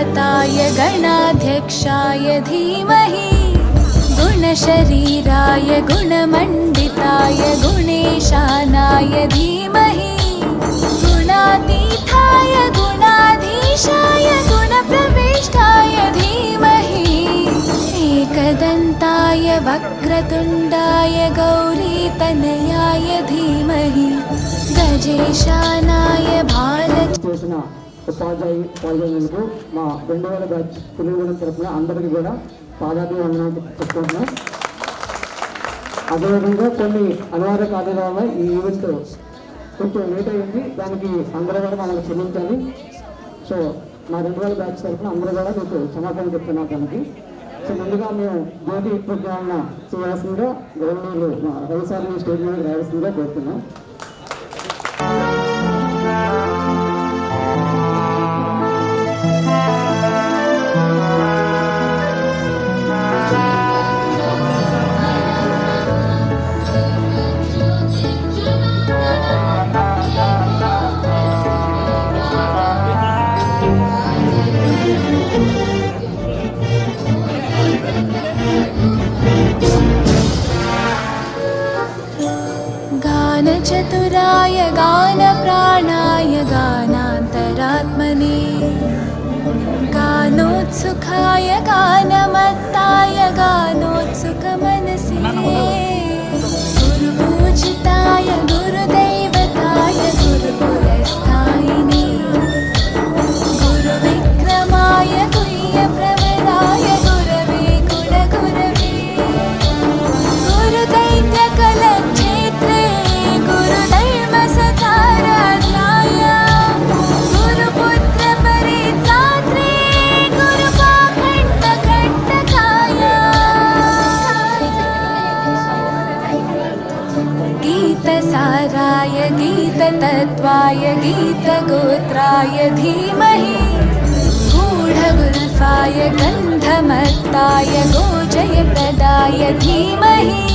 गणपताय गणाध्यक्षाय धीमहि गुणशरीराय गुणमण्डिताय गुणेशानाय धीमहि गुणातीताय गुणाधीशाय गुणप्रविष्टाय धीमहि एकदन्ताय वक्रतुण्डाय गौरीतनयाय धीमहि गजेशानाय ఉపాధ్యాయులకు మా 2000 బ్యాచ్ తెలుగుగూడెం తరఫున అందరికీ కూడా పాదాభివందనాలు చెప్పుకుంటున్నాం. అదేవిధంగా కొన్ని అనివార్య కారణాల వల్ల ఈ ఈవెంట్ కొంచెం లేట్ అయింది. దానికి అందరూ కూడా మనకు క్షమించాలి. సో మా 2000 బ్యాచ్ తరఫున అందరూ కూడా మీకు క్షమాపణ చెప్తున్నాం. దానికి సో ముందుగా మేము జ్యోతి ప్రజ్ఞాపన చేయాల్సిందిగా గవర్నర్లు రవిసారిని స్టేజ్ మీద రావాల్సిందిగా కోరుతున్నాం. गानचतुराय गानप्राणाय गानान्तरात्मने गानोत्सुकाय गानमत्ताय गानोत्सुकमनसे गुरुपूजिताय गुरुदैवताय गुरुकुलस्थायिने गुरुविक्रमाय गुह्यप्रवराय गुरवे गुणगुरवे गुरुदैत्यकलक्षेत्रे गुरुधर्मसताराध्याय गुरुपुत्रपरित्रात्रे गुरुपाखण्डखण्डकाय गीतसाराय गीततत्त्वाय गीतगोत्राय धीमहि गूढगुल्फाय गन्धमत्ताय गोजयप्रदाय धीमहि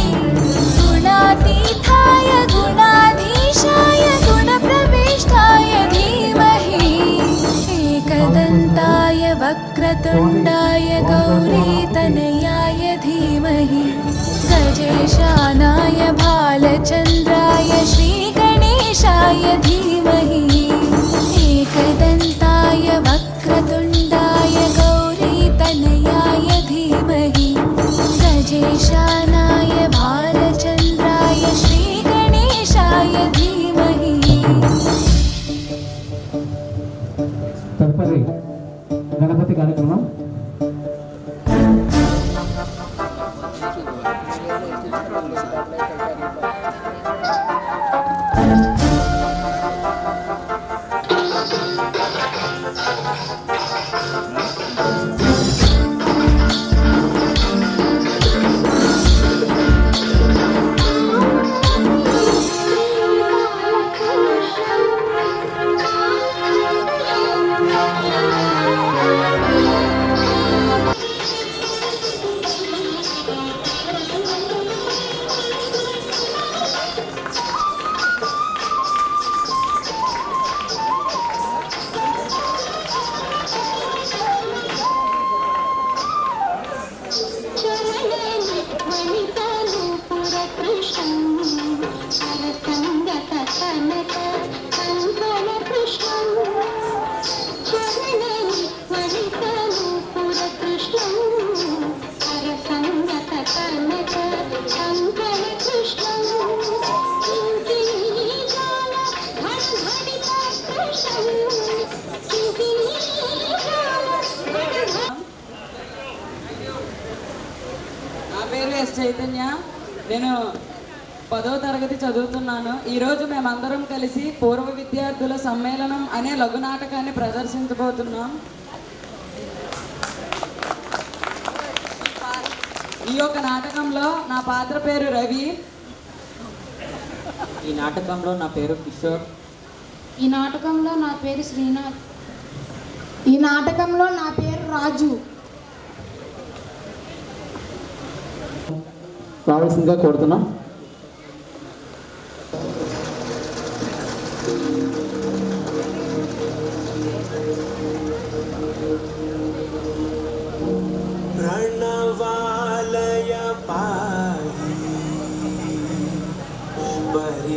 गुणातीताय गुणाधीशाय गुणप्रविष्टाय धीमहि एकदन्ताय वक्रतुण्डाय गौरीतनयाय धीमहि गजेशानाय भालचन्द्राय श्रीगणेशाय धीमहि एकदन्ताय वक्रतुण्डाय गौरीतनयाय धीमहि गजेशानाय भालचन्द्राय श्रीगणेशाय धीमहि తదుపరి గణపతి కార్యక్రమం చైతన్య. నేను 10వ తరగతి చదువుతున్నాను. ఈరోజు మేమందరం కలిసి పూర్వ విద్యార్థుల సమ్మేళనం అనే లఘు నాటకాన్ని ప్రదర్శించబోతున్నాం. ఈ యొక్క నాటకంలో నా పాత్ర పేరు రవి. ఈ నాటకంలో నా పేరు కిషోర్. ఈ నాటకంలో నా పేరు శ్రీనాథ్. ఈ నాటకంలో నా పేరు రాజు. రావాల్సిందిగా కోరుతున్నాం.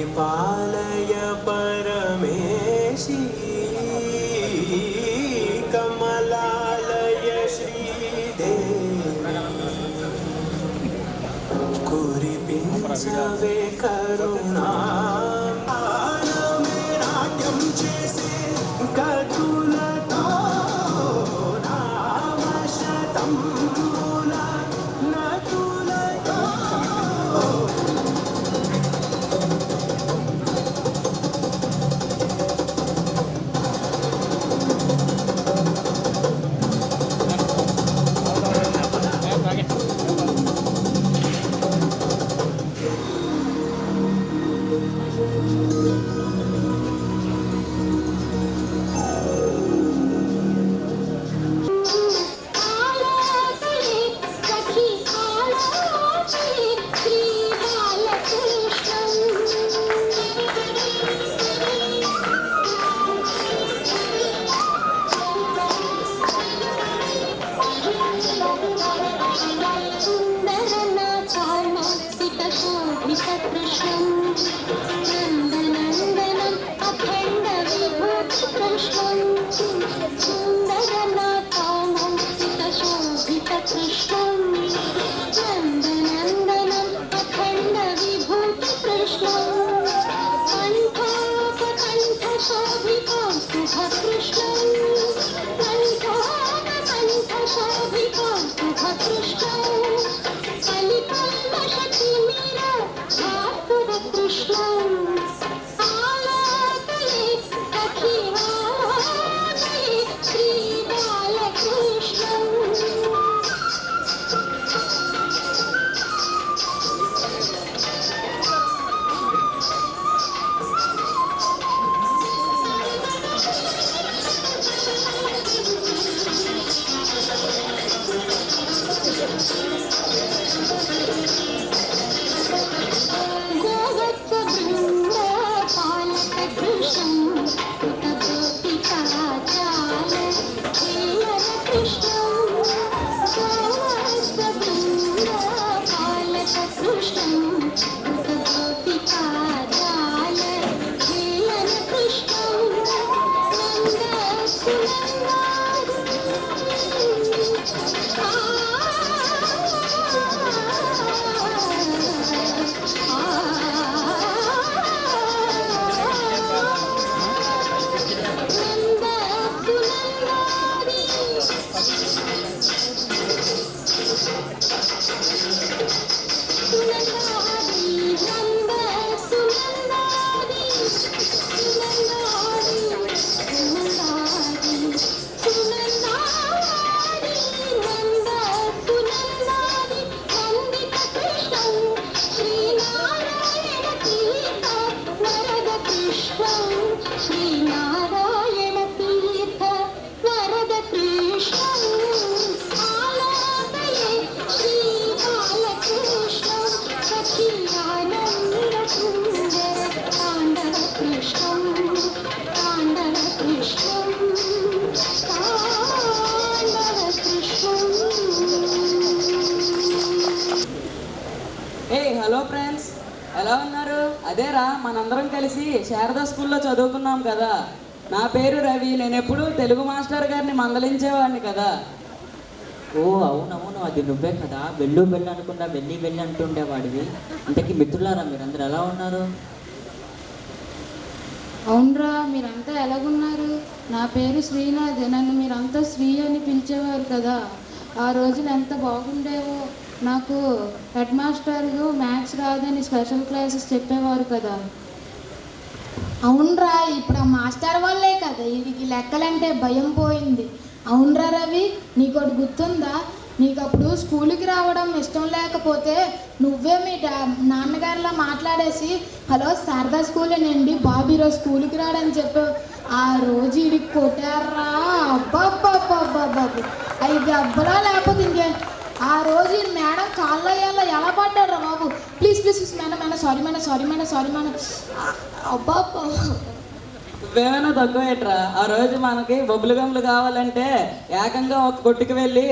परिपालय परमेशी कमलालय श्रीदेवी कुरिपिंचवे करुणा नाट्यं చేసే కతులతో నామశతంబుల నటులతో హలో ఫ్రెండ్స్, ఎలా ఉన్నారు? అదేరా మనందరం కలిసి శారదా స్కూల్లో చదువుకున్నాం కదా. నా పేరు రవి. నేను ఎప్పుడు తెలుగు మాస్టర్ గారిని మందలించేవాడిని కదా. ఓ అవునవును, అది నువ్వే కదా. వెళ్ళు వెళ్ళు అనుకుండా వెళ్ళి వెళ్ళి అంటుండేవాడివి. ఇంతకీ మిత్రులారా, మీరందరూ ఎలా ఉన్నారు? అవునరా, మీరంతా ఎలాగున్నారు? నా పేరు శ్రీనాథ్. నన్ను మీరంతా శ్రీ అని పిలిచేవారు కదా. ఆ రోజులు ఎంత బాగుండేవో. నాకు హెడ్ మాస్టర్ మ్యాథ్స్ రాదని స్పెషల్ క్లాసెస్ చెప్పేవారు కదా. అవునరా, ఇప్పుడు ఆ మాస్టర్ వల్లే కదా వీడికి లెక్కలంటే భయం పోయింది. అవునరా రవి, నీకోటి గుర్తుందా? నీకు అప్పుడు స్కూల్కి రావడం ఇష్టం లేకపోతే నువ్వే మీ నాన్నగారిలా మాట్లాడేసి, హలో శారదా స్కూలేనండి బాబు ఈరోజు స్కూల్కి రాడని చెప్పావు. ఆ రోజు వీడికి కొట్టారా, అబ్బాబ్బాబ్బాబ్బాబ్బు 5 దెబ్బలా లేకపోతే ఇంకే. ఆ రోజు మేడం కాళ్ళయ్యాల ఎలా పడ్డారా బాబు. Please please madam sorry madam అబ్బా. నువ్వేమైనా తక్కువేట్రా. ఆ రోజు మనకి బొబ్బులు గమ్ములు కావాలంటే ఏకంగా ఒక కొట్టుకు వెళ్ళి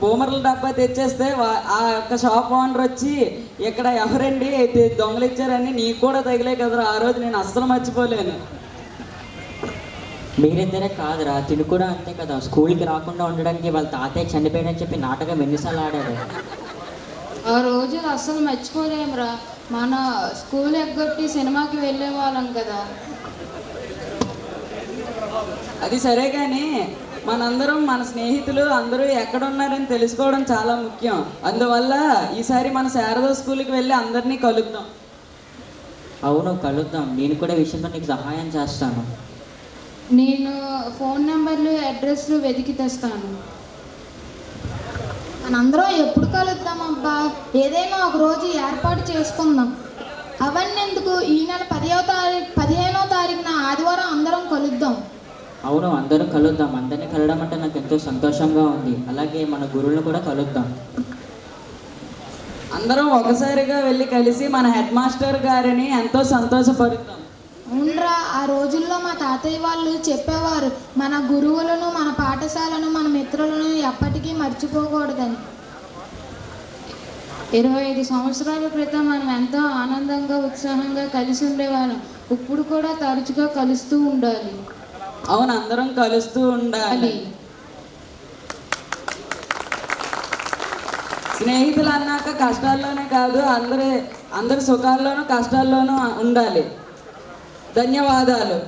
పూమర్ల డబ్బా తెచ్చేస్తే ఆ యొక్క షాప్ ఓనర్ వచ్చి ఇక్కడ ఎవరండి దొంగలు ఇచ్చారని నీకు కూడా తగిలే కదరా, ఆ రోజు నేను అస్సలు మర్చిపోలేను. మీరిద్దరే కాదురా, తిను కూడా అంతే కదా. స్కూల్కి రాకుండా ఉండడానికి వాళ్ళ తాతయ్య చనిపోయాడని చెప్పి నాటకం ఎన్నిసార్లు ఆడాడు. ఆ రోజులు అస్సలు మర్చిపోలేమురా. మన స్కూల్ ఎగ్గొట్టి సినిమాకి వెళ్ళే వాళ్ళం కదా. అది సరే కానీ మనందరం మన స్నేహితులు అందరూ ఎక్కడున్నారని తెలుసుకోవడం చాలా ముఖ్యం. అందువల్ల ఈసారి మన శారదా స్కూల్కి వెళ్ళి అందరినీ కలుద్దాం. అవును, కలుద్దాం. నేను కూడా ఈ విషయంలో నీకు సహాయం చేస్తాను. నేను ఫోన్ నెంబర్లు అడ్రస్లు వెతికి తెస్తాను. మనందరం ఎప్పుడు కలుద్దాం అబ్బా? ఏదైనా ఒక రోజు ఏర్పాటు చేసుకుందాం. అవన్నీ ఎందుకు, ఈ నెల 15వ తారీఖున ఆదివారం అందరం కలుద్దాం. అవును, అందరూ కలుద్దాం. అందరినీ కలవడం అంటే నాకు ఎంతో సంతోషంగా ఉంది. అలాగే మన గురువులను కూడా కలుద్దాం. అందరం ఒకసారిగా వెళ్ళి కలిసి మన హెడ్ మాస్టర్ గారిని ఎంతో సంతోషపరుద్దాం. అవునరా, ఆ రోజుల్లో మా తాతయ్య వాళ్ళు చెప్పేవారు, మన గురువులను, మన పాఠశాలను, మన మిత్రులను ఎప్పటికీ మర్చిపోకూడదని. 25 సంవత్సరాల క్రితం మనం ఎంతో ఆనందంగా ఉత్సాహంగా కలిసి ఉండేవాళ్ళం. ఇప్పుడు కూడా తరచుగా కలుస్తూ ఉండాలి. అవును, అందరం కలుస్తూ ఉండాలి. స్నేహితులు అన్నాక కష్టాల్లోనే కాదు, అందరి సుఖాల్లోనూ కష్టాల్లోనూ ఉండాలి. ధన్యవాదాలు.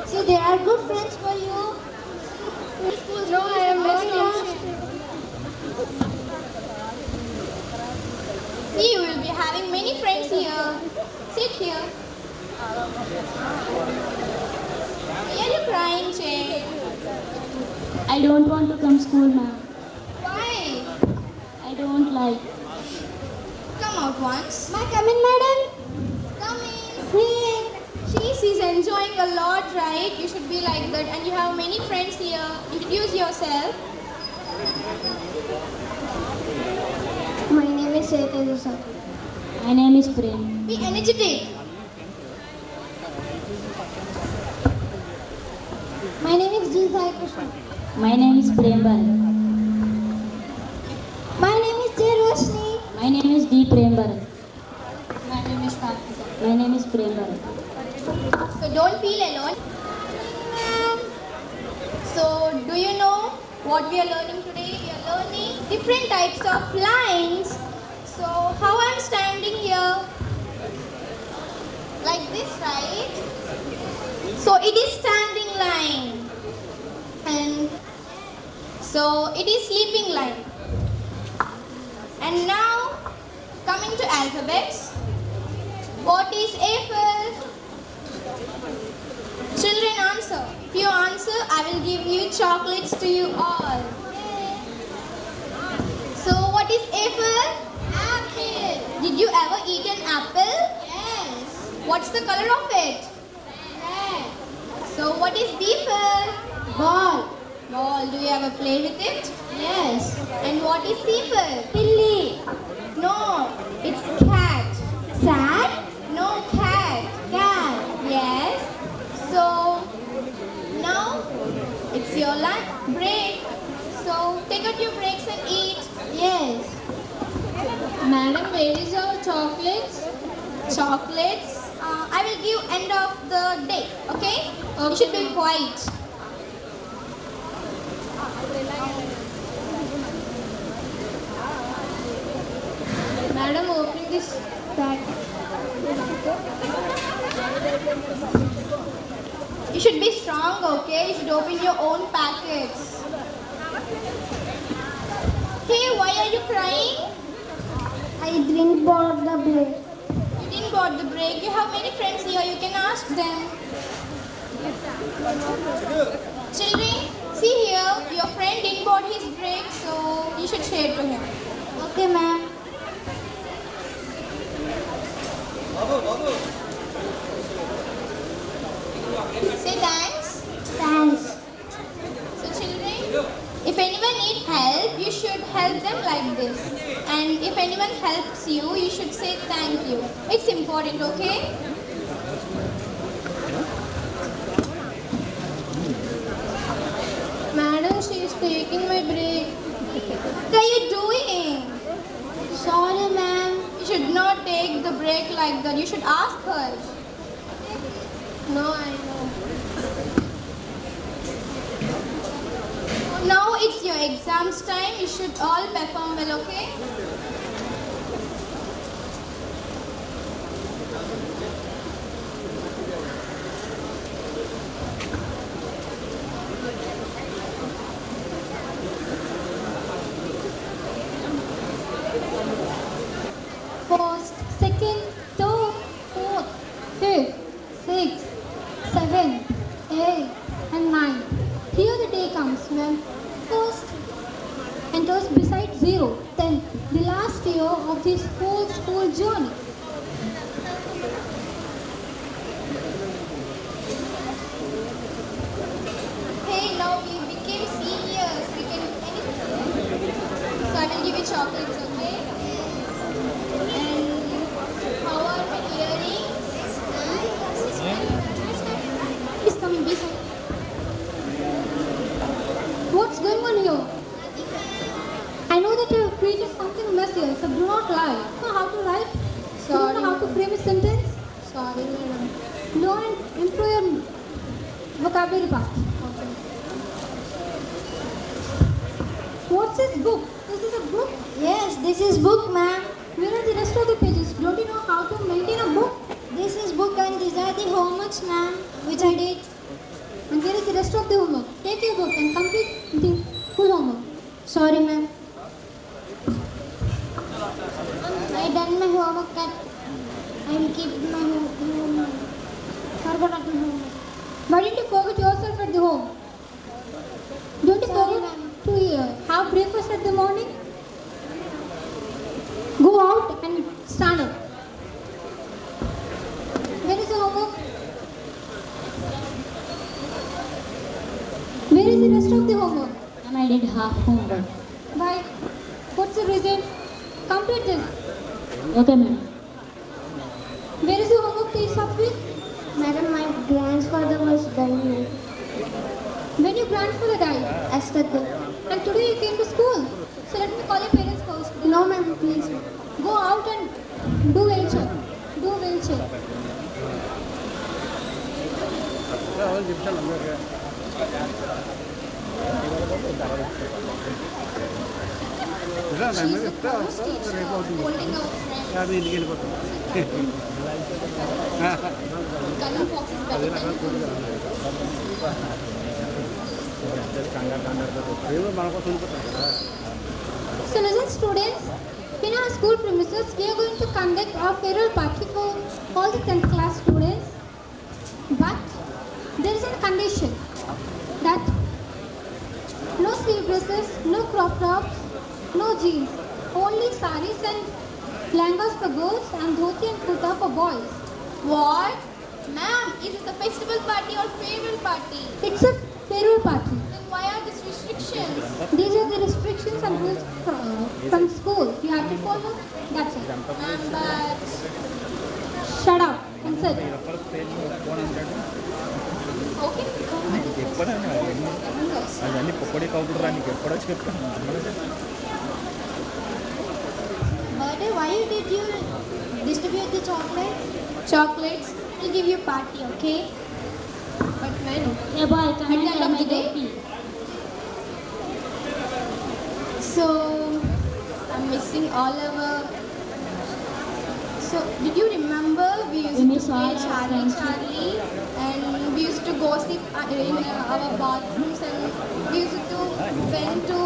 See, there are good friends for you. No, I am very See, you will be having many friends here. Sit here. Why are you crying, Che? I don't want to come school, ma'am. Why? I don't like. Come out once. May I come in, madam? Come in. She's enjoying a lot, right? You should be like that. And you have many friends here. Introduce yourself. My name is Seteja sir. My name is Prem. Be energetic. My name is G. Sai Krishna. My name is Prem Bharat. My name is J. Roshni. My name is D. Prem Bharat. My name is Kartika. My name is Prem Bharat. So don't feel alone. So do you know what we are learning today? We are learning different types of lines. So how I'm standing here? Like this, right? So it is standing line. And so it is sleeping line. And now coming to alphabets. What is A first? Children answer. If you answer, I will give you chocolates to you all. So what is A for? Apple. Did you ever eat an apple? Yes. What's the color of it? Red. So what is B for? Ball. Ball. Do you ever play with it? Yes. And what is C for? Pilli. No, it's cat. Sad. No, cat. Cat. Yes. So now it's your lunch break. So take out your breaks and eat. Yes. Madam, where is our chocolates? Chocolates. I will give end of the day. Okay? You should be quiet. Madam, opening this bag. You should be strong. Okay? You should open your own packets. Hey, why are you crying? I drink bought the bread. You didn't got the break. You have many friends here. You can ask them. Children, see here. Your friend didn't bought his break, so you should share to him. Okay, ma'am. Say thanks. Thanks. So children, if anyone needs help, you should help them like this. And if anyone helps you, you should say thank you. It's important, okay? she is taking my break. What are you doing? Sorry, ma'am. You should not take the break like that. You should ask her. No, I know. Now it's your exams time. You should all perform well, okay? First, second, third, fourth, fifth, sixth, seventh, eighth, and ninth. Here the day comes when first enters beside 0, 10th, the last year of this whole school journey. Hey, now we became seniors. We can anything. So I will give you chocolates, okay? And how are my earrings? Please come in, please. What's going on here? I know that you have created something messy, so do not lie. You know how to write? You don't know how to frame a sentence? Sorry, madam. Learn and improve your vocabulary part. What's this book? Is this a book? Yes, this is book, ma'am. Where are the rest of the pages? Don't you know how to maintain a book? This is book and these are the homeworks, ma'am, which I did. And where is the rest of the homework? Take your book and complete the full homework. Sorry, ma'am. I done my homework at I'm keeping my homework. Forgot at my homework. Why didn't you forget yourself at the home? Don't you Sorry, forget ma'am. to have breakfast at the morning? Go out and stand up. Where is the homework? Where is the rest of the homework? And I did half homework. Why? What's the reason? Complete this. Okay, madam. Where is the homework, please, Satwik? Madam, my grandfather was dying When your grandfather died, yesterday. and today you came to school. So let me call your parents first. No, ma'am, please. Go out and do wheelchair. Do wheelchair. Holding out colour boxes So listen, students. In our school premises, we are going to conduct our farewell party for all the 10th class students. But there is a condition that no sleeve dresses, no crop tops, no jeans, only saris and langas for girls and dhoti and kurta for boys. What? Ma'am, is it a festival party or farewell party? It's a farewell party. Then why are these restrictions? These are the restrictions and rules from school. You have to follow. That's it. Ma'am, but Shut up and sit. okay. అవన్నీ పొక్కడి కౌపుడు నీకు ఎప్పుడో చెప్తాను Birthday, why did you distribute the chocolate? Chocolates will give you party, okay? But when? Hey boy, come At and the end tell of my the day? dopey. So I'm missing all our. So did you remember we used We to miss play all our Charlie friends. Charlie and we used to gossip in our bathrooms and we used to went to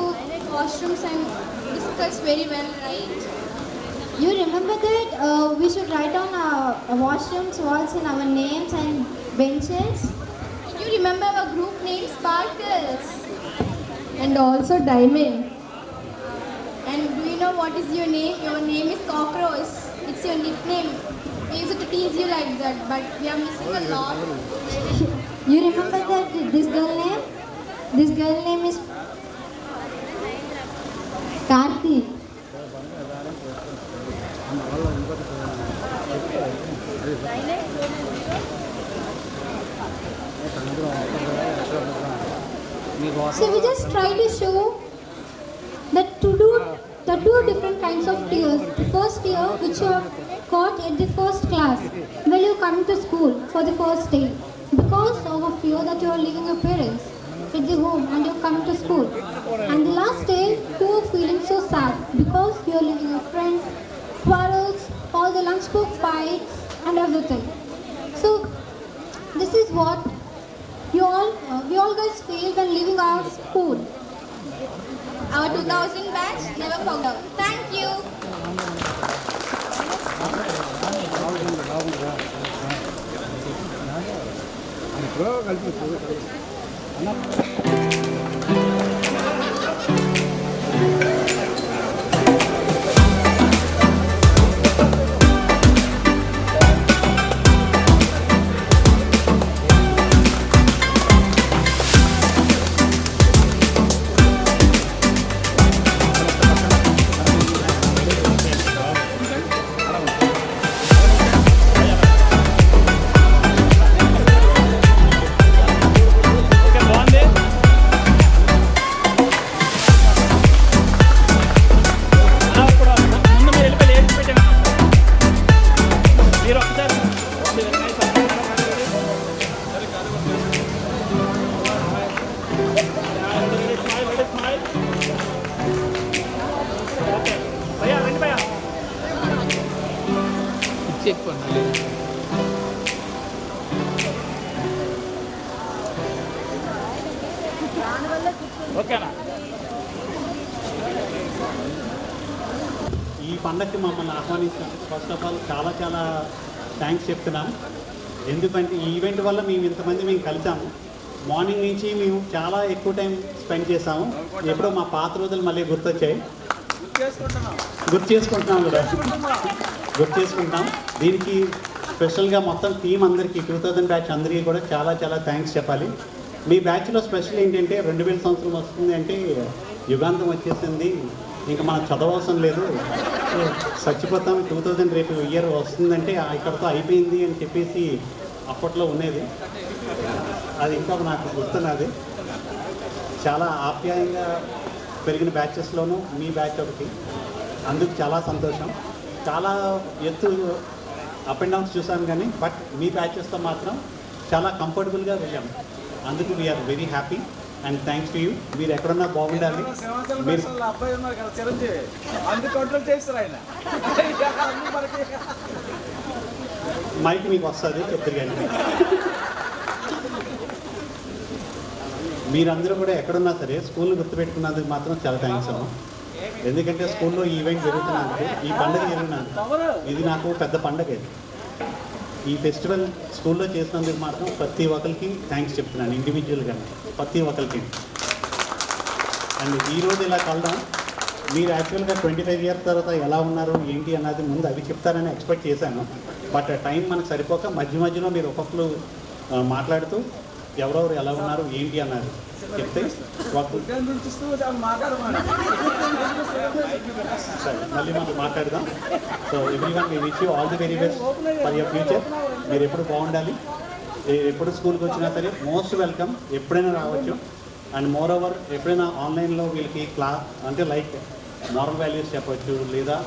washrooms and discuss very well, right? You remember that we should write on washrooms walls in our names and benches? And you remember our group name Sparkles And also diamond. and do you know what is your name? Your name is Cockroach. It's your nickname. We used to tease you like that, but we are missing a lot. You remember that this girl name? This girl name is Karthi. So we just try to show that two different kinds of tears. The first tear which you have got at the first class when you come to school for the first day because of a fear that you are leaving your parents at the home and you come to school. And the last day you are feeling so sad because you are leaving your friends, quarrels, all the lunchbox fights and everything. So this is what we all guys feel when leaving our school. Our 2000 batch never forgot. Thank you. Okay బాగుంది. అలా కూడా ముందు మీరు వెళ్ళిపోయి ladies పెట్టాను. మీరు ఒకసారి భయ్యా రండి భయ్యా. ఓకేనా? ఈ పండగకి మమ్మల్ని ఆహ్వానించినందుకు ఫస్ట్ ఆఫ్ ఆల్ చాలా చాలా థ్యాంక్స్ చెప్తున్నాం. ఎందుకంటే ఈ ఈవెంట్ వల్ల మేము ఇంతమంది మేము కలిసాము. మార్నింగ్ నుంచి మేము చాలా ఎక్కువ టైం స్పెండ్ చేసాము. ఎప్పుడో మా పాత రోజులు మళ్ళీ గుర్తొచ్చాయి. గుర్తు చేసుకుంటున్నాం కూడా, గుర్తు చేసుకుంటాం. దీనికి స్పెషల్గా మొత్తం టీం అందరికీ 2000 బ్యాచ్ అందరికీ కూడా చాలా చాలా థ్యాంక్స్ చెప్పాలి. మీ బ్యాచ్లో స్పెషల్ ఏంటంటే 2000 సంవత్సరం వస్తుంది అంటే యుగాంతం వచ్చేసింది, ఇంకా మనం చదవవసరం లేదు, చచ్చిపోతాం, 2000 రేపు ఇయర్ వస్తుందంటే ఇక్కడతో అయిపోయింది అని చెప్పేసి అప్పట్లో ఉండేది. అది ఇంకా నాకు గుర్తున్నది. చాలా ఆప్యాయంగా పెరిగిన బ్యాచెస్లోనూ మీ బ్యాచ్ ఒకటి, అందుకు చాలా సంతోషం. చాలా ఎత్తు అప్ అండ్ డౌన్స్ చూసాను కానీ బట్ మీ బ్యాచెస్తో మాత్రం చాలా కంఫర్టబుల్గా వెళ్ళాము. అందుకు we are very happy and thanks to you. మీరు ఎక్కడున్నా బాగుండాలి. మీరు అబ్బాయి ఉన్నారు కదా చిరంజీవి, అందుకు కంట్రోల్ చేస్తారు ఆయన. మైక్ మీకు వస్తుంది చెప్తారు కానీ మీరందరూ కూడా ఎక్కడున్నా సరే స్కూల్ని గుర్తుపెట్టుకున్నందుకు మాత్రం చాలా థ్యాంక్స్ అమ్మా. ఎందుకంటే స్కూల్లో ఈ ఈవెంట్ జరుగుతున్నందుకు, ఈ పండుగ జరుగుతున్నందుకు ఇది నాకు పెద్ద పండుగ. ఇది ఈ ఫెస్టివల్ స్కూల్లో చేసినందుకు మాత్రం ప్రతి ఒక్కరికి థ్యాంక్స్ చెప్తున్నాను ఇండివిజువల్గా, ప్రతి ఒక్కరికి. అండ్ ఈరోజు ఇలా కలడం, మీరు యాక్చువల్గా 25 ఇయర్స్ తర్వాత ఎలా ఉన్నారు ఏంటి అన్నది ముందు అవి చెప్తారని ఎక్స్పెక్ట్ చేశాను. బట్ టైం మనకు సరిపోక మధ్య మధ్యలో మీరు ఒక్కొక్కరు మాట్లాడుతూ ఎవరెవరు ఎలా ఉన్నారు ఏంటి అన్నారు చెప్తే సరే మళ్ళీ మనం మాట్లాడదాం. So everyone we wish you all the very best for your future. మీరు ఎప్పుడు బాగుండాలి, ఎప్పుడు స్కూల్కి వచ్చినా సరే మోస్ట్ వెల్కమ్, ఎప్పుడైనా రావచ్చు. అండ్ మోర్ ఓవర్ ఎప్పుడైనా ఆన్లైన్లో వీళ్ళకి అంటే లైక్ మారల్ వాల్యూస్ చెప్పవచ్చు, లేదా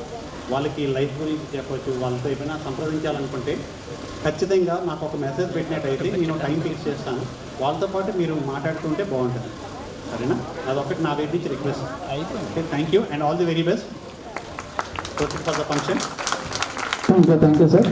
వాళ్ళకి లైఫ్ గురించి చెప్పవచ్చు, వాళ్ళతో ఏమైనా సంప్రదించాలనుకుంటే ఖచ్చితంగా నాకు ఒక మెసేజ్ పెట్టినట్టయితే నేను టైం ఫిక్స్ చేస్తాను. వాళ్ళతో పాటు మీరు మాట్లాడుతుంటే బాగుంటుంది. సరేనా? అదొకటి నా వైపు నుంచి request. Okay, thank you and all the very best for the function. Thank you sir.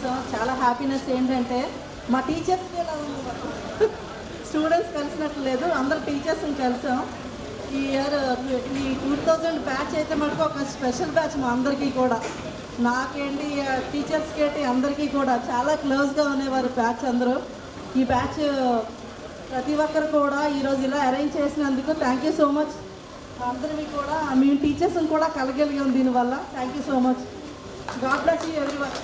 చూసాం. చాలా హ్యాపీనెస్ ఏంటంటే మా టీచర్స్ ఇలా స్టూడెంట్స్ కలిసినట్లు లేదు, అందరు టీచర్స్ని కలిసాం. ఈ ఇయర్ ఈ 2000 బ్యాచ్ అయితే మటుకు ఒక స్పెషల్ బ్యాచ్ మా అందరికీ కూడా. నాకేంటి టీచర్స్కి ఏంటి అందరికీ కూడా చాలా క్లోజ్గా ఉండేవారు బ్యాచ్ అందరూ. ఈ బ్యాచ్ ప్రతి ఒక్కరు కూడా ఈరోజు ఇలా అరేంజ్ చేసినందుకు థ్యాంక్ యూ సో మచ్. అందరివి కూడా మేము టీచర్స్ని కూడా కలగలిగాం దీనివల్ల. Thank you so much. God bless you everyone.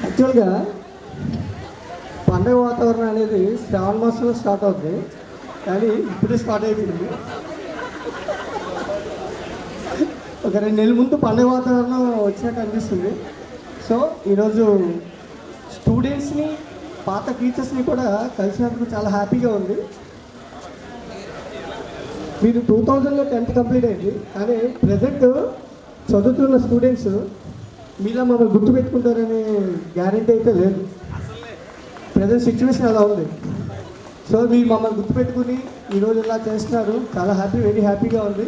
యాక్చువల్గా పండగ వాతావరణం అనేది శ్రావణ మాసంలో స్టార్ట్ అవుతుంది, కానీ ఇప్పుడే స్టార్ట్ అయిపోయింది. ఒక 2 నెలల ముందు పండగ వాతావరణం వచ్చినట్టు అనిపిస్తుంది. సో ఈరోజు స్టూడెంట్స్ని పాత టీచర్స్ని కూడా కలిసినందుకు చాలా హ్యాపీగా ఉంది. మీరు 2000లో 10th కంప్లీట్ అయింది, కానీ ప్రజెంట్ చదువుతున్న స్టూడెంట్స్ మీలా మమ్మల్ని గుర్తుపెట్టుకుంటారనే గ్యారంటీ అయితే లేదు. ప్రజెంట్ సిచ్యువేషన్ అలా ఉంది. సో మీరు మమ్మల్ని గుర్తుపెట్టుకుని ఈరోజు ఇలా చేస్తున్నారు, చాలా వెరీ హ్యాపీగా ఉంది.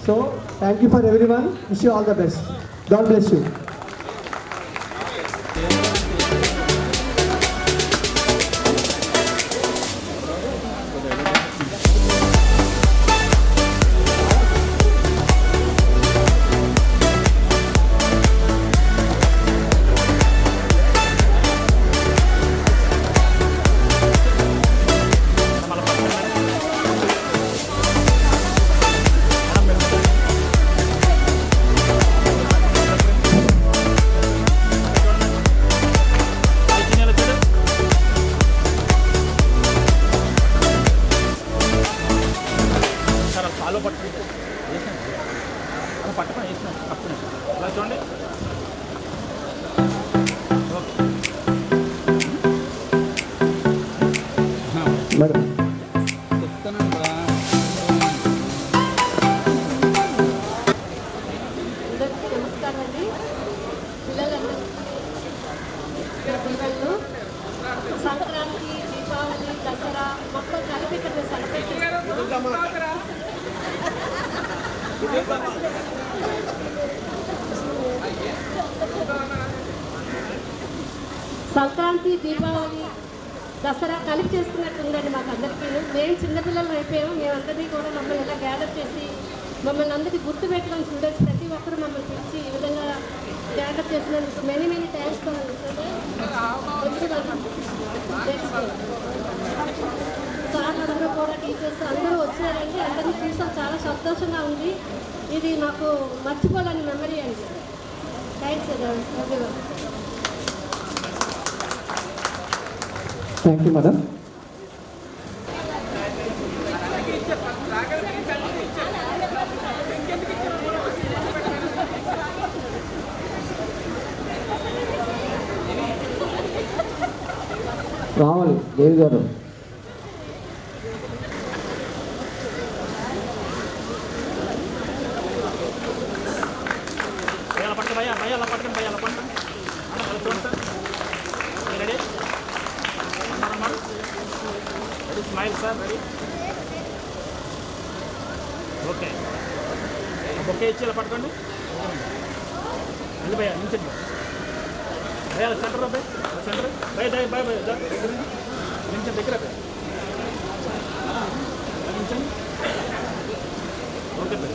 So thank you for every one. Wish you all the best. God bless you. పట్టుకొని వేసినాం అప్పుడు అలా చూడండి. మేడం అందరికీ నమస్కారం అండి. పిల్లలందరూ సంక్రాంతి, దీపావళి, దసరా మొత్తం కలిపి ఇక్కడ సెలబ్రేట్ సంక్రాంతి, దీపావళి, దసరా కలిపి చేసుకున్నట్టు ఉందండి మాకు అందరికీ. మేము చిన్నపిల్లలు అయిపోయాము. మేమందరినీ కూడా మమ్మల్ని ఇలా గ్యాదర్ చేసి మమ్మల్ని అందరికీ గుర్తు పెట్టుకొని స్టూడెంట్స్ ప్రతి ఒక్కరు మమ్మల్ని పిలిచి ఈ విధంగా గ్యాదర్ చేసినందుకు మెనీ థ్యాంక్స్. సార్ అందరూ కూడా టీచర్స్ అందరూ వచ్చారండి. అందరినీ చూసాం, చాలా సంతోషంగా ఉంది. ఇది మాకు మర్చిపోలేని మెమరీ అండి. Thanks everyone. Thank you madam. రావాలి దేవి గారు. పట్టుకు భయ అలా పట్టుకుని భయ అలా పట్టుకుని చూడండి. Ready ready smile sir. Ready okay. Bouquet ఇచ్చి ఇలా పట్టుకోండి. వెళ్ళి భయ నించండి. భయ సెంటర్ భయ సెంటర్ భయ భయ భయ నించండి దగ్గర నించండి. ఓకే భయ.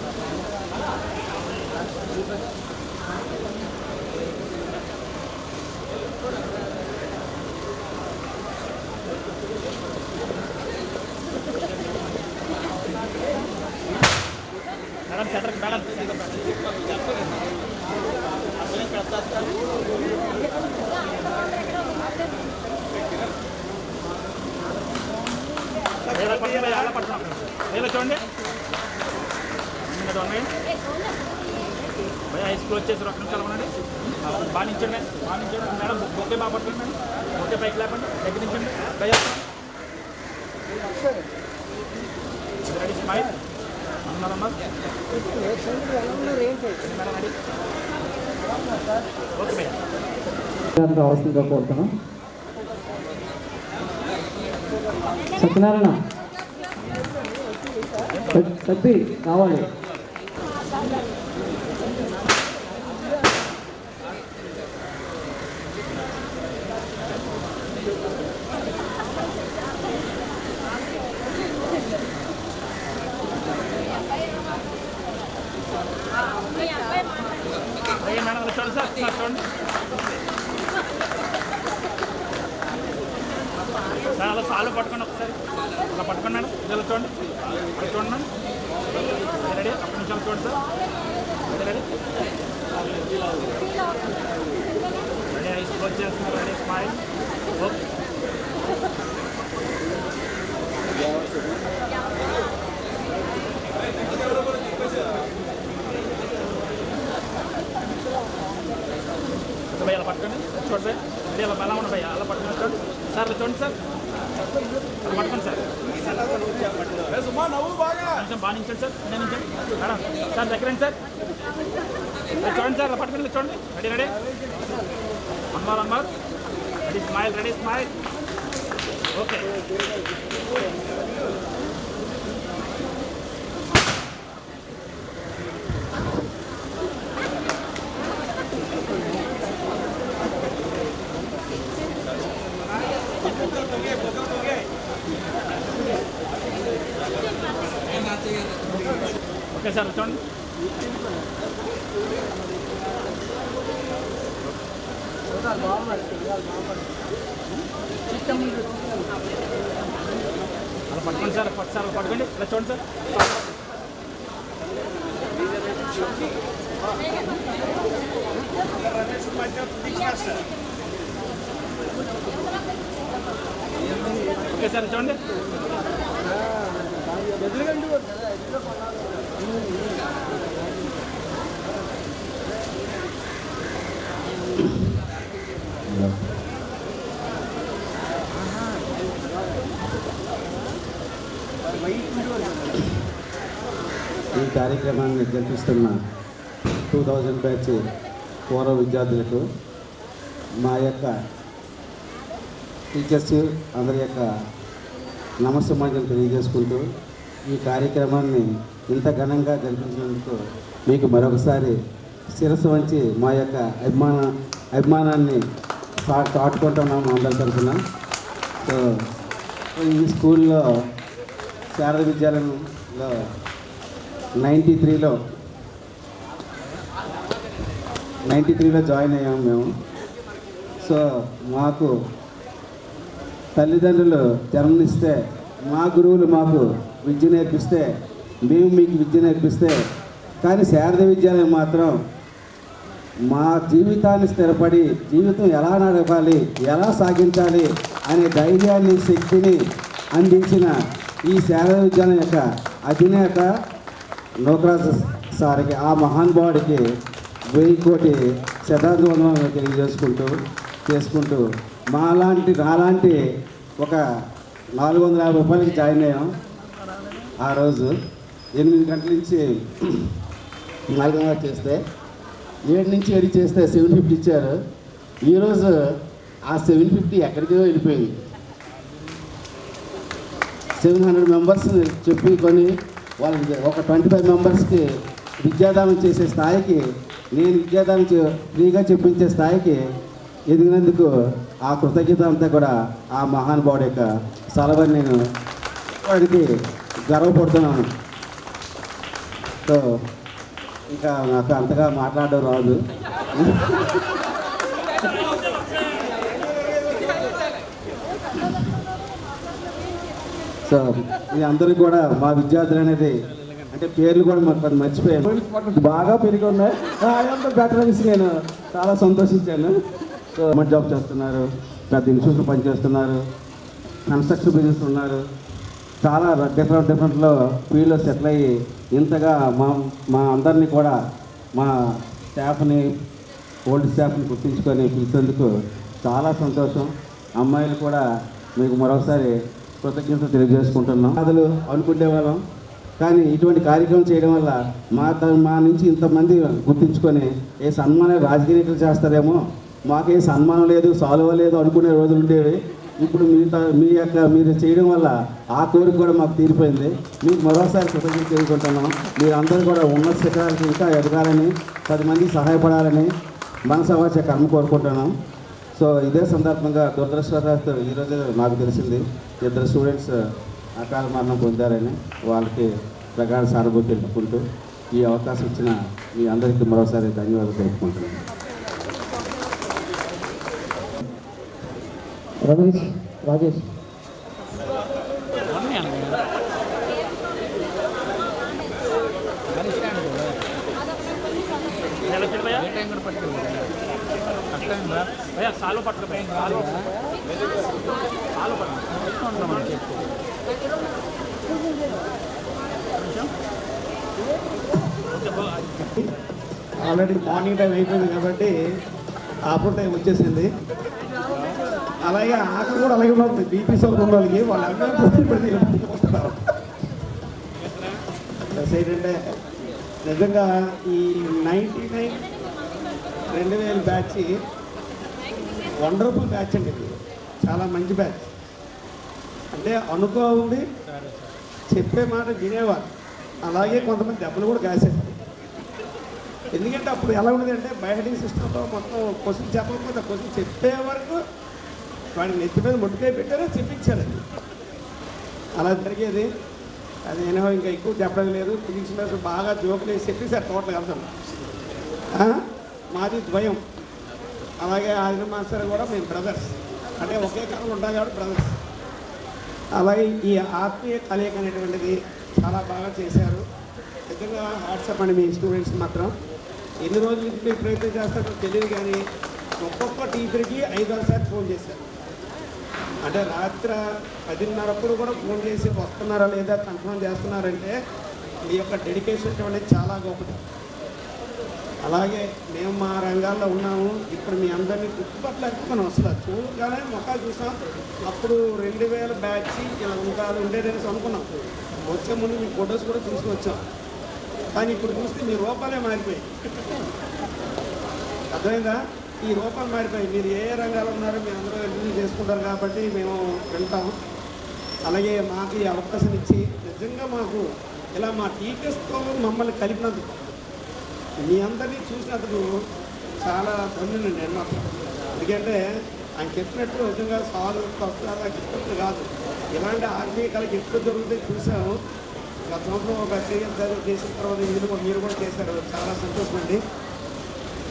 పడుతున్నాం. ఇలా చూడండి భయ హై స్కూల్ వచ్చేసి ఒక నిమిషాలు ఉండండి. బాగా నించండి మేడం. ఓకే బాగా పడుతుంది మేడం. ఓకే పైకి లేపండి. దగ్గర నించండి భయ. రెడీ స్మైల్ అన్నారమ్మా. Madam ready. ఓకే భయ్యా. రావాల్సిందిగా కోరుతున్నాం. సత్యనారాయణ సత్తి కావాలి. మేడం చూడండి సార్ చూడండి సార్. అలా సాలు పట్టుకోండి ఒకసారి. అలా పట్టుకోండి మేడం. ఇలా చూడండి. అలా చూడండి మేడం. రెడీ. ఒక్క నిమిషాలు చూడండి sir. Ready ready eyes close చేస్తున్నారు. Ready smile. ఓకే భయ్య అలా పట్టుకోండి చూడండి. రెడీ అలా ఎలా ఉన్న భయ్య అలా పట్టుకుని చూడండి సార్. అలా చూడండి సార్. అలా పట్టుకోండి సార్. కొంచెం బాగా నించండి సార్. నేను నించండి మేడం. సార్ దగ్గరండి సార్. చూడండి సార్. అలా పట్టుకోండి చూడండి. రెడీ రెడీ అమ్మారు. Ready smile. Ready smile. Okay okay sir చూడండి. అలా పట్టుకోండి సార్. సార్ పట్టుకోండి. ఇలా చూడండి సార్. ఓకే సార్ చూడండి. ఈ కార్యక్రమాన్ని జరిపిస్తున్న 2000 బ్యాచ్ పూర్వ విద్యార్థులకు మా యొక్క టీచర్స్ అందరి యొక్క నమస్సమాజం తెలియజేసుకుంటూ ఈ కార్యక్రమాన్ని ఇంత ఘనంగా జరిపించినందుకు మీకు మరొకసారి శిరస్సు వంచి మా యొక్క అభిమానాన్ని చాటుకుంటున్నాము అందరి తరఫున. సో ఈ స్కూల్లో శారద విద్యాలయంలో 93లో జాయిన్ అయ్యాము మేము. సో మాకు తల్లిదండ్రులు జన్మనిస్తే మా గురువులు మాకు విద్య నేర్పిస్తే మేము మీకు విద్య నేర్పిస్తే, కానీ శారద విద్యాలయం మాత్రం మా జీవితాన్ని స్థిరపడి జీవితం ఎలా నడపాలి, ఎలా సాగించాలి అనే ధైర్యాన్ని, శక్తిని అందించిన ఈ శారద విద్యాలయం యొక్క అధినేత నోకరాజు సార్కి, ఆ మహానుభావుడికి 1000 కోటి శతాబ్దం చేసుకుంటూ నాలాంటి ఒక 450 రూపాయలకి జాయిన్ అయ్యాం. ఆ రోజు 8 గంటల నుంచి 4 చేస్తే 7 నుంచి 7 చేస్తే 750 ఇచ్చారు. ఈరోజు ఆ 750 ఎక్కడికో వెళ్ళిపోయింది. 700 మెంబర్స్ చెప్పి కొని వాళ్ళకి ఒక 25 మెంబర్స్కి విద్యాదానం చేసే స్థాయికి, నేను విద్యాదానం ఫ్రీగా చెప్పించే స్థాయికి ఎదిగినందుకు ఆ కృతజ్ఞత అంతా కూడా ఆ మహానుభావుడి యొక్క సలవని నేను వాడికి గర్వపడుతున్నాను. సో ఇంకా నాకు అంతగా మాట్లాడడం రాదు. సో ఇది అందరికీ కూడా మా విద్యార్థులు అనేది అంటే పేర్లు కూడా మాకు మర్చిపోయాను, బాగా పెరిగి ఉన్నాయి. అంత బెటర్ అనేసి నేను చాలా సంతోషించాను. సో గవర్నమెంట్ జాబ్ చేస్తున్నారు, పెద్ద ఇన్స్టిట్యూట్లో పనిచేస్తున్నారు, కన్స్ట్రక్షన్ బిజినెస్ ఉన్నారు, చాలా డిఫరెంట్లో ఫీల్డ్లో సెటిల్ అయ్యి ఇంతగా మా అందరినీ కూడా మా స్టాఫ్ని ఓల్డ్ స్టాఫ్ని గుర్తించుకొని పిలిచేందుకు చాలా సంతోషం. అమ్మాయిలు కూడా మీకు మరొకసారి కృతజ్ఞత తెలియజేసుకుంటున్నాం. బాధలు అనుకునే వాళ్ళం, కానీ ఇటువంటి కార్యక్రమం చేయడం వల్ల మా నుంచి ఇంతమంది గుర్తించుకొని ఏ సన్మానం రాజకీయ నాయకులు చేస్తారేమో, మాకే సన్మానం లేదు సాల్వ లేదు అనుకునే రోజులు ఉండేవి. ఇప్పుడు మీరు చేయడం వల్ల ఆ కోరిక కూడా మాకు తీరిపోయింది. మీకు మరోసారి కృతజ్ఞత తెలుసుకుంటున్నాం. మీరందరూ కూడా ఉన్నత శిఖరాలకు ఇంకా ఎదగాలని 10 మందికి సహాయపడాలని మనసవాచ కర్మ కోరుకుంటున్నాం. సో ఇదే సందర్భంగా దురదృష్టవశాత్తు ఈరోజు నాకు తెలిసింది 2 స్టూడెంట్స్ అకాల మరణం పొందారని. వాళ్ళకి ప్రగాఢ సానుభూతి తెలుపుకుంటూ ఈ అవకాశం ఇచ్చిన మీ అందరికీ మరోసారి ధన్యవాదాలు తెలుపుకుంటున్నాను. రమేష్, రాజేష్, సాలో పట్టుకు ఆల్రెడీ మార్నింగ్ టైం అయిపోయింది కాబట్టి ఆఫ్టర్ టైం వచ్చేసింది. అలాగే ఆకలి కూడా అలాగే ఉంటుంది. బీపీ సోల్ ఉన్న వాళ్ళకి వాళ్ళందరూ వస్తున్నారు. ఏంటంటే నిజంగా ఈ 99 2000 బ్యాచ్ వండర్ఫుల్ బ్యాచ్ అండి. ఇది చాలా మంచి బ్యాచ్. అంటే అనుకోండి, చెప్పే మాట వినేవారు. అలాగే కొంతమంది దెబ్బలు కూడా కాశారు. ఎందుకంటే అప్పుడు ఎలా ఉండేది అంటే బయోటిక్ సిస్టంలో మొత్తం క్వశ్చన్ చెప్పకపోతే క్వశ్చన్ చెప్పే వరకు వాడిని నెత్తి మీద ముట్టుకాయ పెట్టారో చెప్పించారు. అది అలా జరిగేది. అది నేను ఇంకా ఎక్కువ చెప్పడం లేదు. ఫిజిక్స్ మీద బాగా జోకులు వేసి చెప్పేసారు టోటల్గా వెళ్తాం. మాది ద్వయం. అలాగే ఆదిన మాస్టర్ కూడా మేము బ్రదర్స్, అంటే ఒకే కాలంలో ఉంటాం కాబట్టి బ్రదర్స్. అలాగే ఈ ఆత్మీయ కలయిక అనేటువంటిది చాలా బాగా చేశారు. నిజంగా వాట్సాప్ అండి మీ స్టూడెంట్స్ మాత్రం. ఎన్ని రోజుల నుంచి మీరు ప్రయత్నం చేస్తారో తెలియదు, కానీ ఒక్కొక్క టీచర్కి 5-6 సార్లు ఫోన్ చేశారు. అంటే రాత్రి 10:30 కూడా ఫోన్ చేసి వస్తున్నారా లేదా కన్ఫర్మ్ చేస్తున్నారంటే మీ యొక్క డెడికేషన్ అనేది చాలా గొప్పది. అలాగే మేము మా రంగాల్లో ఉన్నాము. ఇప్పుడు మీ అందరినీ గుర్తుపట్టలేకపోతే వస్తారు. చూడగానే మొక్కలు చూసాం. అప్పుడు 2000 బ్యాచ్ ఇలా ఉంటారు ఉండేదని అనుకున్నాం. వచ్చే ముందు మీ ఫొటోస్ కూడా తీసుకొచ్చాం. కానీ ఇప్పుడు చూస్తే మీ రూపాలే మారిపోయాయి. అర్థమైందా? ఈ రూపాలు మారిపోయాయి. మీరు ఏ రంగాలు ఉన్నారో మీ అందరూ రివ్యూ చేసుకుంటారు కాబట్టి మేము వెళ్తాం. అలాగే మాకు ఈ అవకాశం ఇచ్చి నిజంగా మాకు ఇలా మా టీచర్స్తో మమ్మల్ని కలిపినందుకు, మీ అందరినీ చూసినందుకు చాలా ధన్యులు నేను మాత్రం. ఎందుకంటే ఆయన చెప్పినట్టు నిజంగా సాల్వ్ వస్తారా చెప్పినట్టు కాదు. ఇలాంటి ఆత్మీయ కళకి ఎక్కువ దొరికితే చూసాము. గత సంవత్సరం ఒక 3 years చేసిన తర్వాత మీరు కూడా చేశారు. చాలా సంతోషం అండి.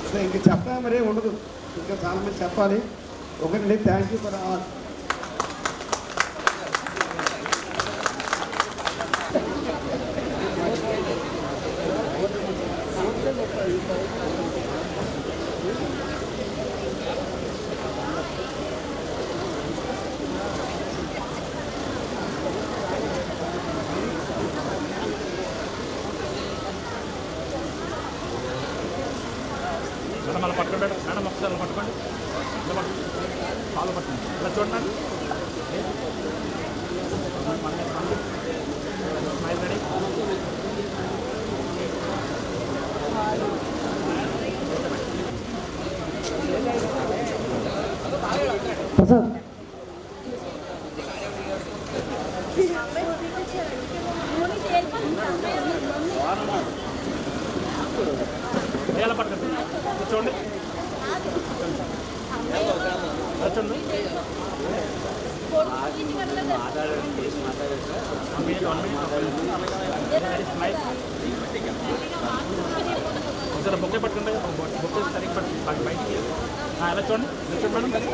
అదే ఇంక చెప్పడం మరే ఉండదు, ఇంకా చాలామంది చెప్పాలి. ఒకటి thank you for all. Madam అలా పట్టుకోండి. మేడం ఒకసారి అలా పట్టుకోండి. ఫాలో పట్టుకోండి. ఇలా చూడండి. Smile ready. ప్రసాద్, ఎలా పట్టుకోండి. చూడండి చూడండి. ఒకసారి బొక్కే పట్టుకోండి. బొక్కే సరిగ్గా పట్టుకోండి. బయటికి ఎలా చూడండి. చూడండి మేడం.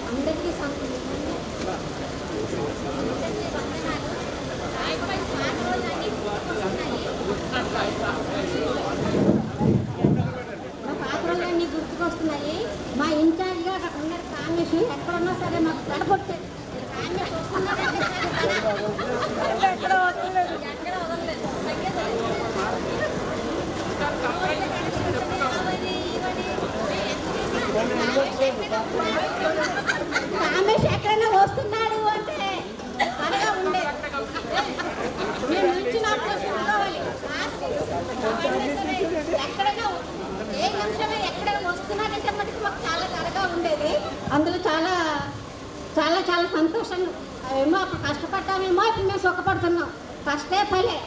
అందరికీ Bye. రమేష్ ఎక్కడైనా వస్తున్నాడు అంటే త్వరగా ఉండే మేము నుంచినప్పుడు చూసుకోవాలి. ఎక్కడైనా ఏ నిమిషమే ఎక్కడైనా వస్తున్నాడంటే మటుకు మాకు చాలా త్వరగా ఉండేది. అందులో చాలా చాలా చాలా సంతోషం. ఏమో అప్పుడు కష్టపడ్డామేమో ఇప్పుడు మేము సుఖపడుతున్నాం. ఫస్టే ఫలే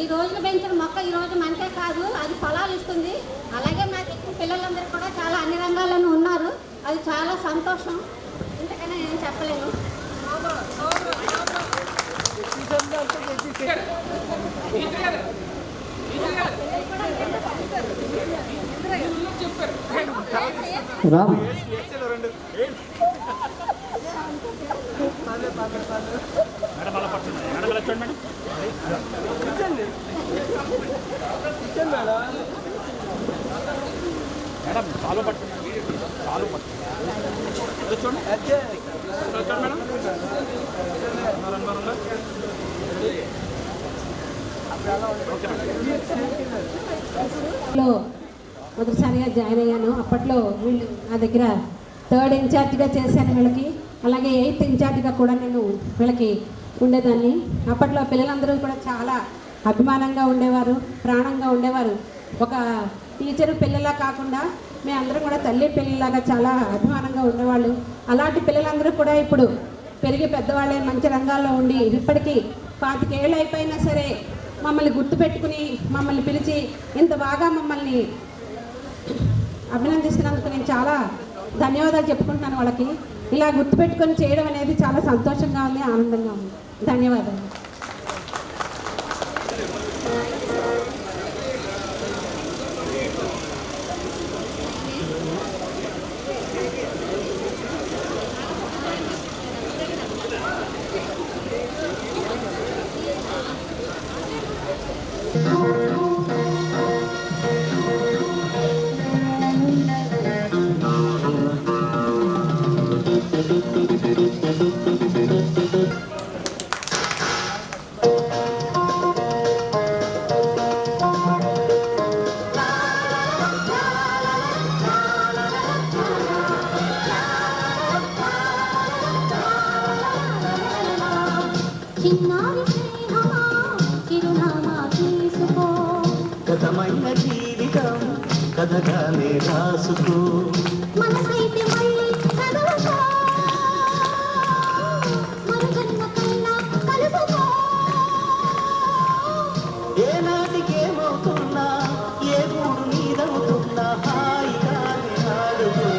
ఈ రోజున పెంచిన మొక్క ఈ రోజు మనకే కాదు అది ఫలాలు ఇస్తుంది. అలాగే నాకు ఎక్కువ పిల్లలందరూ కూడా చాలా అన్ని రంగాల్లోనూ ఉన్నారు. అది చాలా సంతోషం. ఇంతకన్నా నేను చెప్పలేను. రామ్ మేడం అలా పడుతుంది మేడం అలా చూడండి మేడం చాలు పడుతుంది చాలు పడుతుంది చూడండి మేడం మొదటిసారిగా జాయిన్ అయ్యాను. అప్పట్లో వీళ్ళు నా దగ్గర 3rd ఇన్ఛార్జిగా చేశాను వీళ్ళకి. అలాగే 8th ఇన్ఛార్జిగా కూడా నేను వీళ్ళకి ఉండేదాన్ని. అప్పట్లో పిల్లలందరూ కూడా చాలా అభిమానంగా ఉండేవారు, ప్రాణంగా ఉండేవారు. ఒక టీచరు పిల్లలా కాకుండా మేమందరం కూడా తల్లి పిల్లలాగా చాలా అభిమానంగా ఉండేవాళ్ళు. అలాంటి పిల్లలందరూ కూడా ఇప్పుడు పెరిగి పెద్దవాళ్ళే మంచి రంగాల్లో ఉండి ఇప్పటికీ 25 ఏళ్ళు అయిపోయినా సరే మమ్మల్ని గుర్తుపెట్టుకుని మమ్మల్ని పిలిచి ఇంత బాగా మమ్మల్ని అభినందిస్తున్నందుకు నేను చాలా ధన్యవాదాలు చెప్పుకుంటున్నాను వాళ్ళకి. ఇలా గుర్తుపెట్టుకొని చేయడం అనేది చాలా సంతోషంగా ఉంది, ఆనందంగా ఉంది. ధన్యవాదాలు. గతమైన జీవితం కథగానే రాసుకో మనసైతే మళ్ళీ కదలకో మరు జన్మకైనా కలుసుకో ఏనాటికేమవుతున్నా ఏ గూడు నీదవుతున్నా హాయిగానే ఆడుకో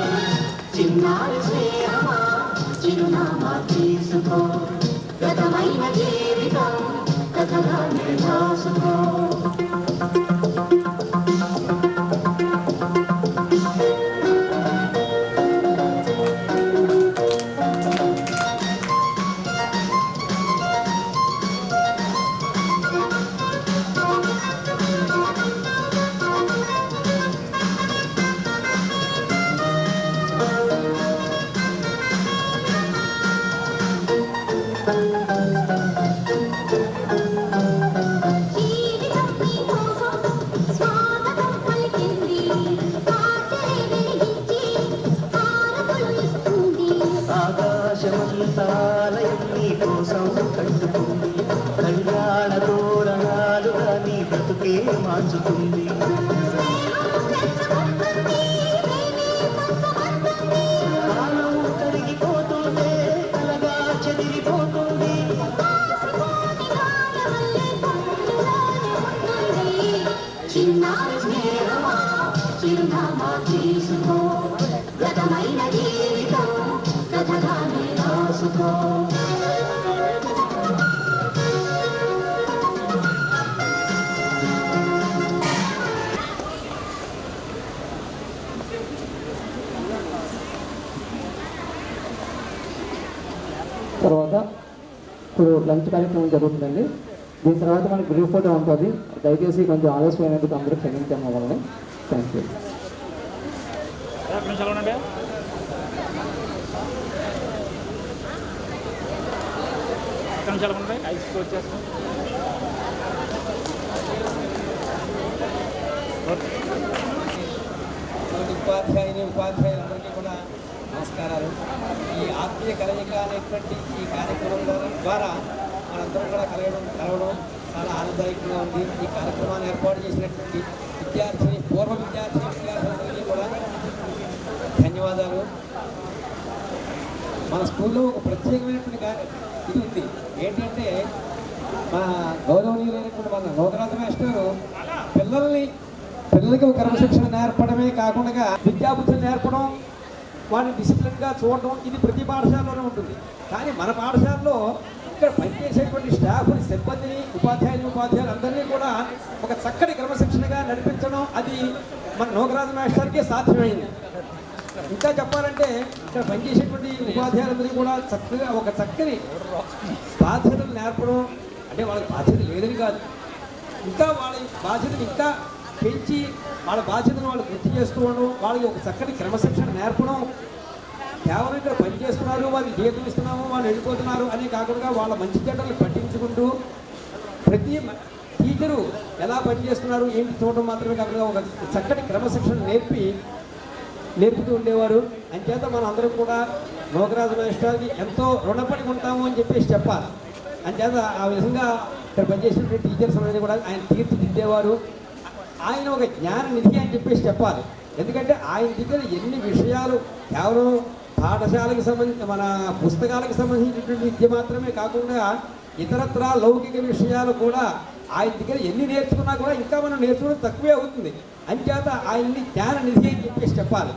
చిన్నారి స్నేహమా చిరునామా తీసుకో గతమైన జీవితం కథగానే రాసుకో ఆకాశమంతాలయం నీ కోసం కట్టుకుంది కళ్యాణ తోరణాలుగా నీ బ్రతుకే మార్చుతుంది కాలం కరిగిపోతుంటే కలగా చెదిరిపోతుంది చిన్నారి స్నేహమా చిరునామా తీసుకో గతమైన జీవితం కథగానే రాసుకో తర్వాత ఇప్పుడు లంచ్ కార్యక్రమం జరుగుతుందండి. దీని తర్వాత మనకి గ్రూప్ ఫోటో ఉంటుంది. దయచేసి కొంచెం ఆలస్యమైనందుకు అందరూ క్షమించాము వాళ్ళని. Thank you. నిమిషాలు ఉండండి. ఒక్క నిమిషాలు ఉంటాయి ఐస్ వచ్చేస్తాం. ఉపాధ్యాయులందరికీ కూడా నమస్కారాలు. ఈ ఆత్మీయ కలయిక అనేటువంటి ఈ కార్యక్రమం ద్వారా మనందరం కూడా కలవడం చాలా ఆనందదాయకంగా ఉంది. ఈ కార్యక్రమాన్ని ఏర్పాటు చేసినటువంటి పూర్వ విద్యార్థులందరికీ కూడా ధన్యవాదాలు. మన స్కూల్లో ఒక ప్రత్యేకమైనటువంటి ఇది ఉంది. ఏంటంటే మన గౌరవనీయులైనటువంటి మన నోకరాజు మాస్టర్ పిల్లలకి ఒక క్రమశిక్షణ నేర్పడమే కాకుండా విద్యాబుద్ధులు నేర్పడం, వాడిని డిసిప్లిన్గా చూడడం, ఇది ప్రతి పాఠశాలలోనే ఉంటుంది. కానీ మన పాఠశాలలో ఇక్కడ పనిచేసేటువంటి స్టాఫ్ని, సిబ్బందిని, ఉపాధ్యాయులు అందరినీ కూడా ఒక చక్కటి క్రమశిక్షణగా నడిపించడం అది మన నోకరాజు మాస్టర్కి సాధ్యమైంది. ఇంకా చెప్పాలంటే ఇక్కడ పనిచేసేటువంటి ఉపాధ్యాయులందరికీ కూడా చక్కగా ఒక చక్కని బాధ్యతలు నేర్పడం, అంటే వాళ్ళకి బాధ్యత లేదని కాదు, ఇంకా వాళ్ళ బాధ్యతను ఇంకా పెంచి వాళ్ళ బాధ్యతను వాళ్ళు గుర్తు చేసుకోవడం, వాళ్ళకి ఒక చక్కటి క్రమశిక్షణ నేర్పడం. కేవలం ఇక్కడ పనిచేస్తున్నారు, వాళ్ళకి జీతం ఇస్తున్నాము, వాళ్ళు వెళ్ళిపోతున్నారు అని కాకుండా వాళ్ళ మంచి చెడ్డలు పట్టించుకుంటూ ప్రతి టీచరు ఎలా పనిచేస్తున్నారు ఏంటి చూడడం మాత్రమే కాకుండా ఒక చక్కటి క్రమశిక్షణ నేర్పుతూ ఉండేవారు. అంచేత మనం అందరం కూడా నోకరాజు మాస్టర్కి ఎంతో రుణపడి ఉంటాము అని చెప్పేసి చెప్పాలి. అంచేత ఆ విధంగా ఇక్కడ పనిచేసిన టీచర్స్ అనేది కూడా ఆయన తీర్చిదిద్దేవారు. ఆయన ఒక జ్ఞాన నిధి అని చెప్పేసి చెప్పాలి. ఎందుకంటే ఆయన దగ్గర ఎన్ని విషయాలు కేవలం పాఠశాలకు సంబంధించి మన పుస్తకాలకు సంబంధించినటువంటి విద్య మాత్రమే కాకుండా ఇతరత్రా లౌకిక విషయాలు కూడా ఆయన దగ్గర ఎన్ని నేర్చుకున్నా కూడా ఇంకా మనం నేర్చుకోవడం తక్కువే అవుతుంది. అంచేత ఆయన్ని జ్ఞాన నిధి అని చెప్పేసి చెప్పాలి.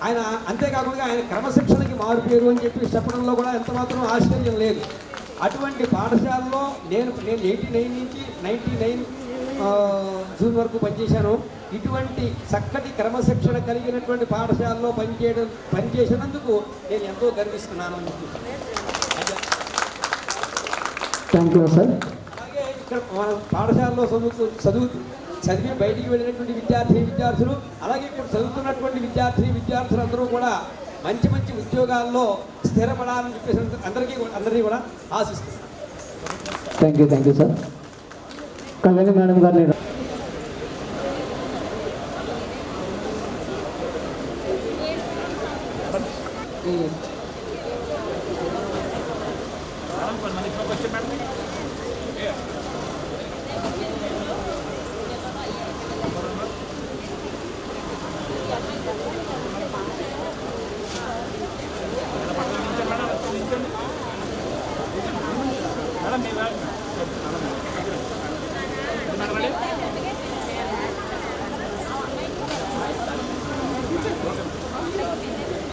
ఆయన అంతేకాకుండా ఆయన క్రమశిక్షణకి మారుపేరు అని చెప్పేసి చెప్పడంలో కూడా ఎంత మాత్రం ఆశ్చర్యం లేదు. అటువంటి పాఠశాలలో నేను 89 నుంచి 99 జూన్ వరకు పనిచేశాను. ఇటువంటి చక్కటి క్రమశిక్షణ కలిగినటువంటి పాఠశాలలో పనిచేసినందుకు నేను ఎంతో గర్విస్తున్నాను. Thank you sir. అలాగే ఇక్కడ మన పాఠశాలలో చదివి బయటికి వెళ్ళినటువంటి విద్యార్థులు అలాగే ఇప్పుడు చదువుతున్నటువంటి విద్యార్థులందరూ కూడా మంచి మంచి ఉద్యోగాల్లో స్థిరపడాలని చెప్పేసి అందరినీ కూడా ఆశిస్తున్నాను. Thank you sir. Kalyani madam గారిని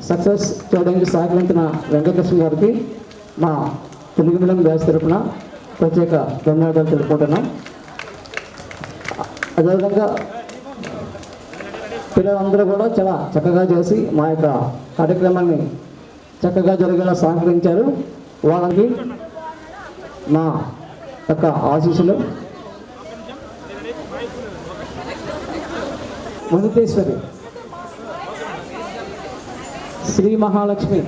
సక్సెస్ చేయడానికి సహకరించిన వెంకటకృష్ణ గారికి మా తెలుగు మీడియం బ్యాచ్ తరఫున ప్రత్యేక ధన్యవాదాలు తెలుపుకుంటున్నాం. అదేవిధంగా పిల్లలందరూ కూడా చాలా చక్కగా చేసి మా యొక్క కార్యక్రమాన్ని చక్కగా జరిగేలా సహకరించారు. వాళ్ళకి మా యొక్క ఆశీస్సులు. మునితేశ్వరి, శ్రీ మహాలక్ష్మి,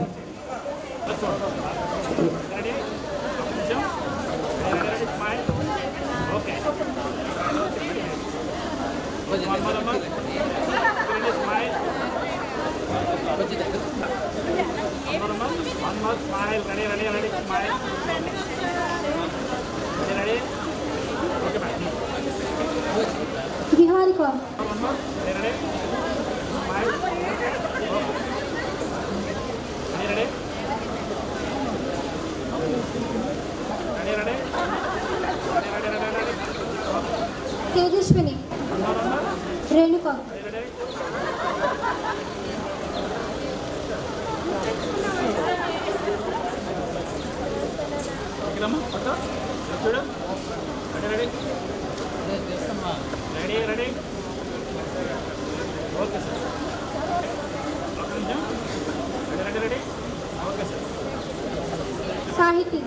విహారిక, తేజస్విని, రేణుక, సాహితి,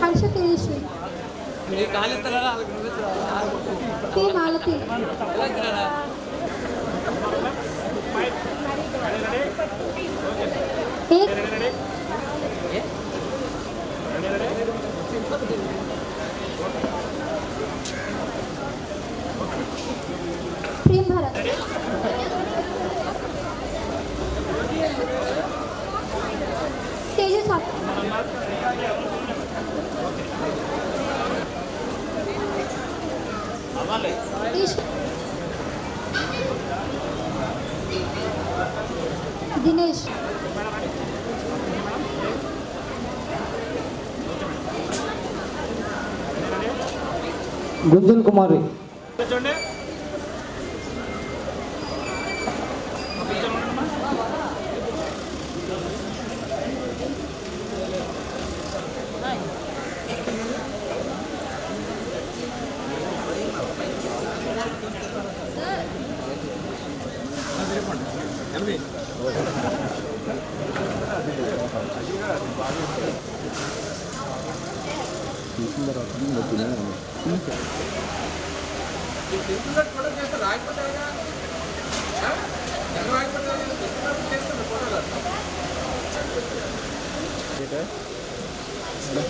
హర్ష తేజస్వి, కే మాలతి, प्रेम भारत तेजस दिनेश గుంజన్ కుమారి చూడండి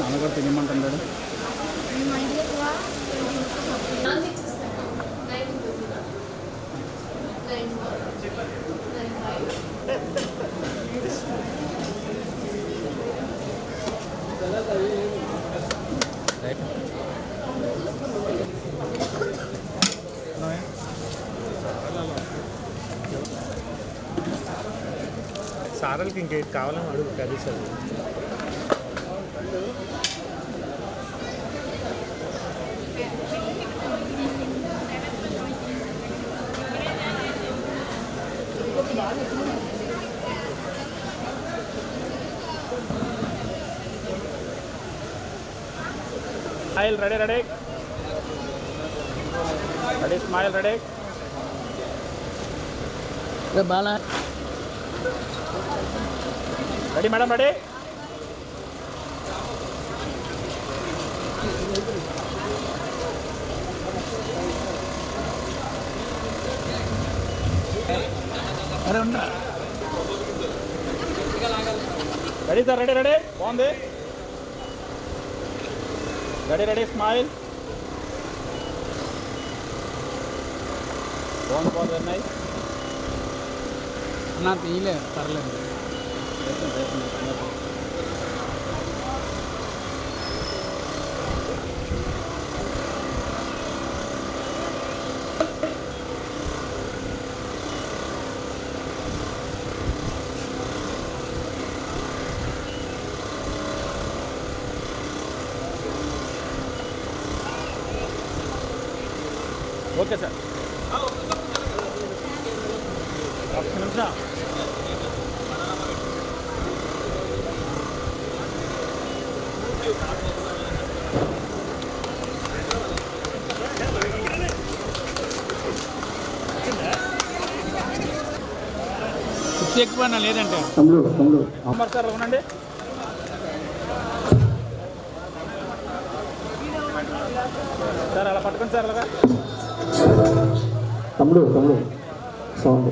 నాన్నగారు తినమంటున్నాడు. సారలకి ఇంకేటి కావాలని అడుగు curry sir. Smile, ready, ready. Ready, smile, ready. Bala. Ready, madam, ready. Ready, sir, ready, ready. On there. Ready, ready, smile. One, very nice. నా తీయలే పర్లేదు. Okay sir. ఒక్క నిమిషం. ఎక్కువ లేదంటే అమ్మర్ సార్ అవునండి. సార్ అలా పట్టుకోండి సార్ అలాగా. తమ్ముడు సౌండ్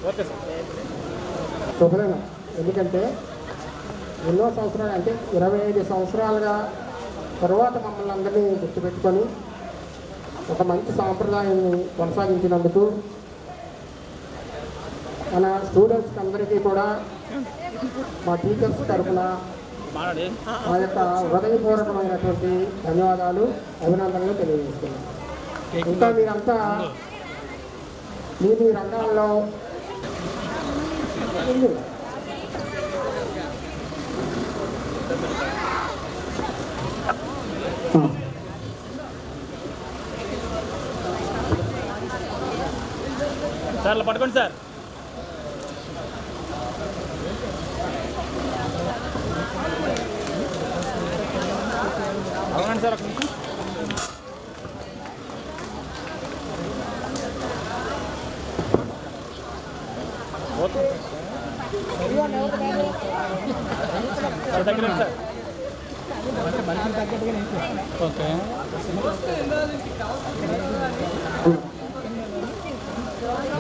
ఓకే సార్. శుభ్రంగా ఎందుకంటే ఎన్నో సంవత్సరాలు అంటే 25 సంవత్సరాలుగా తర్వాత మమ్మల్ని అందరినీ గుర్తుపెట్టుకొని ఒక మంచి సాంప్రదాయాన్ని కొనసాగించినందుకు మన స్టూడెంట్స్కి అందరికీ కూడా మా టీచర్స్ తరఫున మా యొక్క హృదయపూర్వకమైనటువంటి ధన్యవాదాలు, అభినందనలు తెలియజేస్తున్నాం. ఇంకా మీరంతా మీ రంగాల్లో సార్ అలా పట్టుకోండి సార్. అవునండి సార్. ఒక నిమిషం. ఓకే సార్ దగ్గర సార్. ఓకే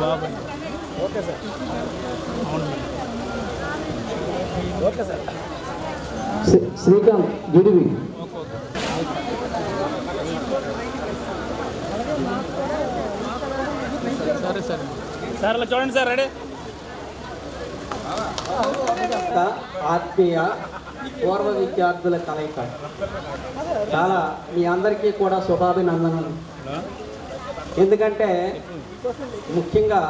బాబు ఓకే సార్. అవును. Okay sir. శ్రీకాంత్ గిడివి. సరే సరే సార్ అలా చూడండి సార్. రెడీ. ఆత్మీయ పూర్వ విద్యార్థుల కలయిక. చాలా మీ అందరికీ కూడా శుభాభినందనలు. ఎందుకంటే ముఖ్యంగా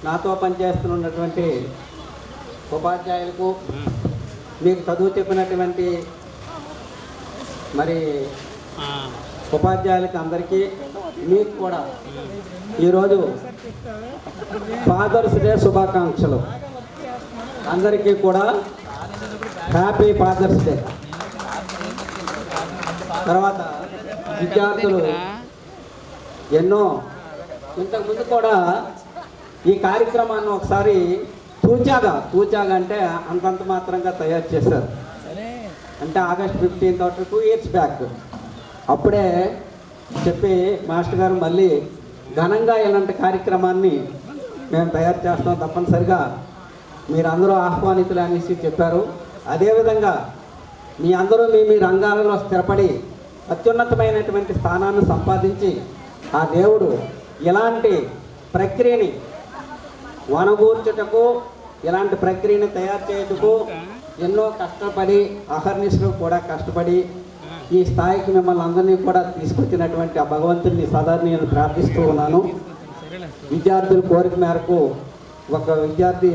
నాతో పనిచేస్తున్నటువంటి ఉపాధ్యాయులకు, మీకు చదువు చెప్పినటువంటి మరి ఉపాధ్యాయులకి అందరికీ, మీకు కూడా ఈరోజు ఫాదర్స్ డే శుభాకాంక్షలు. అందరికీ కూడా హ్యాపీ ఫాదర్స్ డే. తర్వాత విద్యార్థులు ఎన్నో ఇంతకుముందు కూడా ఈ కార్యక్రమాన్ని ఒకసారి తూచాగా అంటే అంతంత మాత్రంగా తయారు చేశారు. అంటే ఆగస్ట్ 15 2 years బ్యాక్ అప్పుడే చెప్పి మాస్టర్ గారు మళ్ళీ ఘనంగా ఇలాంటి కార్యక్రమాన్ని మేము తయారు చేస్తాం, తప్పనిసరిగా మీరందరూ ఆహ్వానితులు అనేసి చెప్పారు. అదేవిధంగా మీ అందరూ మీ రంగాలలో స్థిరపడి అత్యున్నతమైనటువంటి స్థానాన్ని సంపాదించి ఆ దేవుడు ఇలాంటి ప్రక్రియని వనగూర్చుటకు, ఇలాంటి ప్రక్రియని తయారు చేయుటకు ఎన్నో కష్టపడి అహర్నిశలు కూడా కష్టపడి ఈ స్థాయికి మిమ్మల్ని అందరినీ కూడా తీసుకొచ్చినటువంటి ఆ భగవంతుడిని సదా నేను ప్రార్థిస్తూ ఉన్నాను. విద్యార్థుల కోరిక మేరకు ఒక విద్యార్థి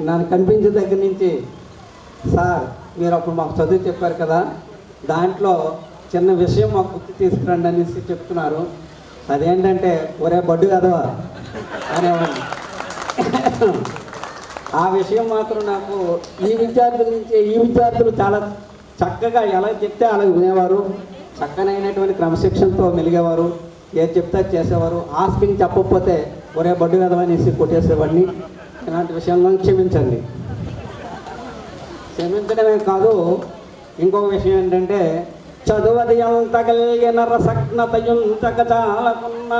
నన్ను కనిపించిన దగ్గర నుంచి, సార్ మీరు అప్పుడు మాకు చదువు చెప్పారు కదా, దాంట్లో చిన్న విషయం మాకు గుర్తు తీసుకురండి అనేసి చెప్తున్నారు. అదేంటంటే ఒరే బడ్డు కదవా అనేవాడిని. ఆ విషయం మాత్రం నాకు ఈ విద్యార్థులు చాలా చక్కగా ఎలా చెప్తే అలా వినేవారు, చక్కనైనటువంటి క్రమశిక్షణతో మెలిగేవారు, ఏది చెప్తే చేసేవారు. ఆస్కింగ్ చెప్పకపోతే ఒరే బడ్డు కదవా అనేసి కొట్టేసేవాడిని. ఇలాంటి విషయంలో క్షమించండి. క్షమించడమే కాదు, ఇంకొక విషయం ఏంటంటే చదువది ఎంత కలిగిన రసజ్ఞతయుంతక చాలకున్న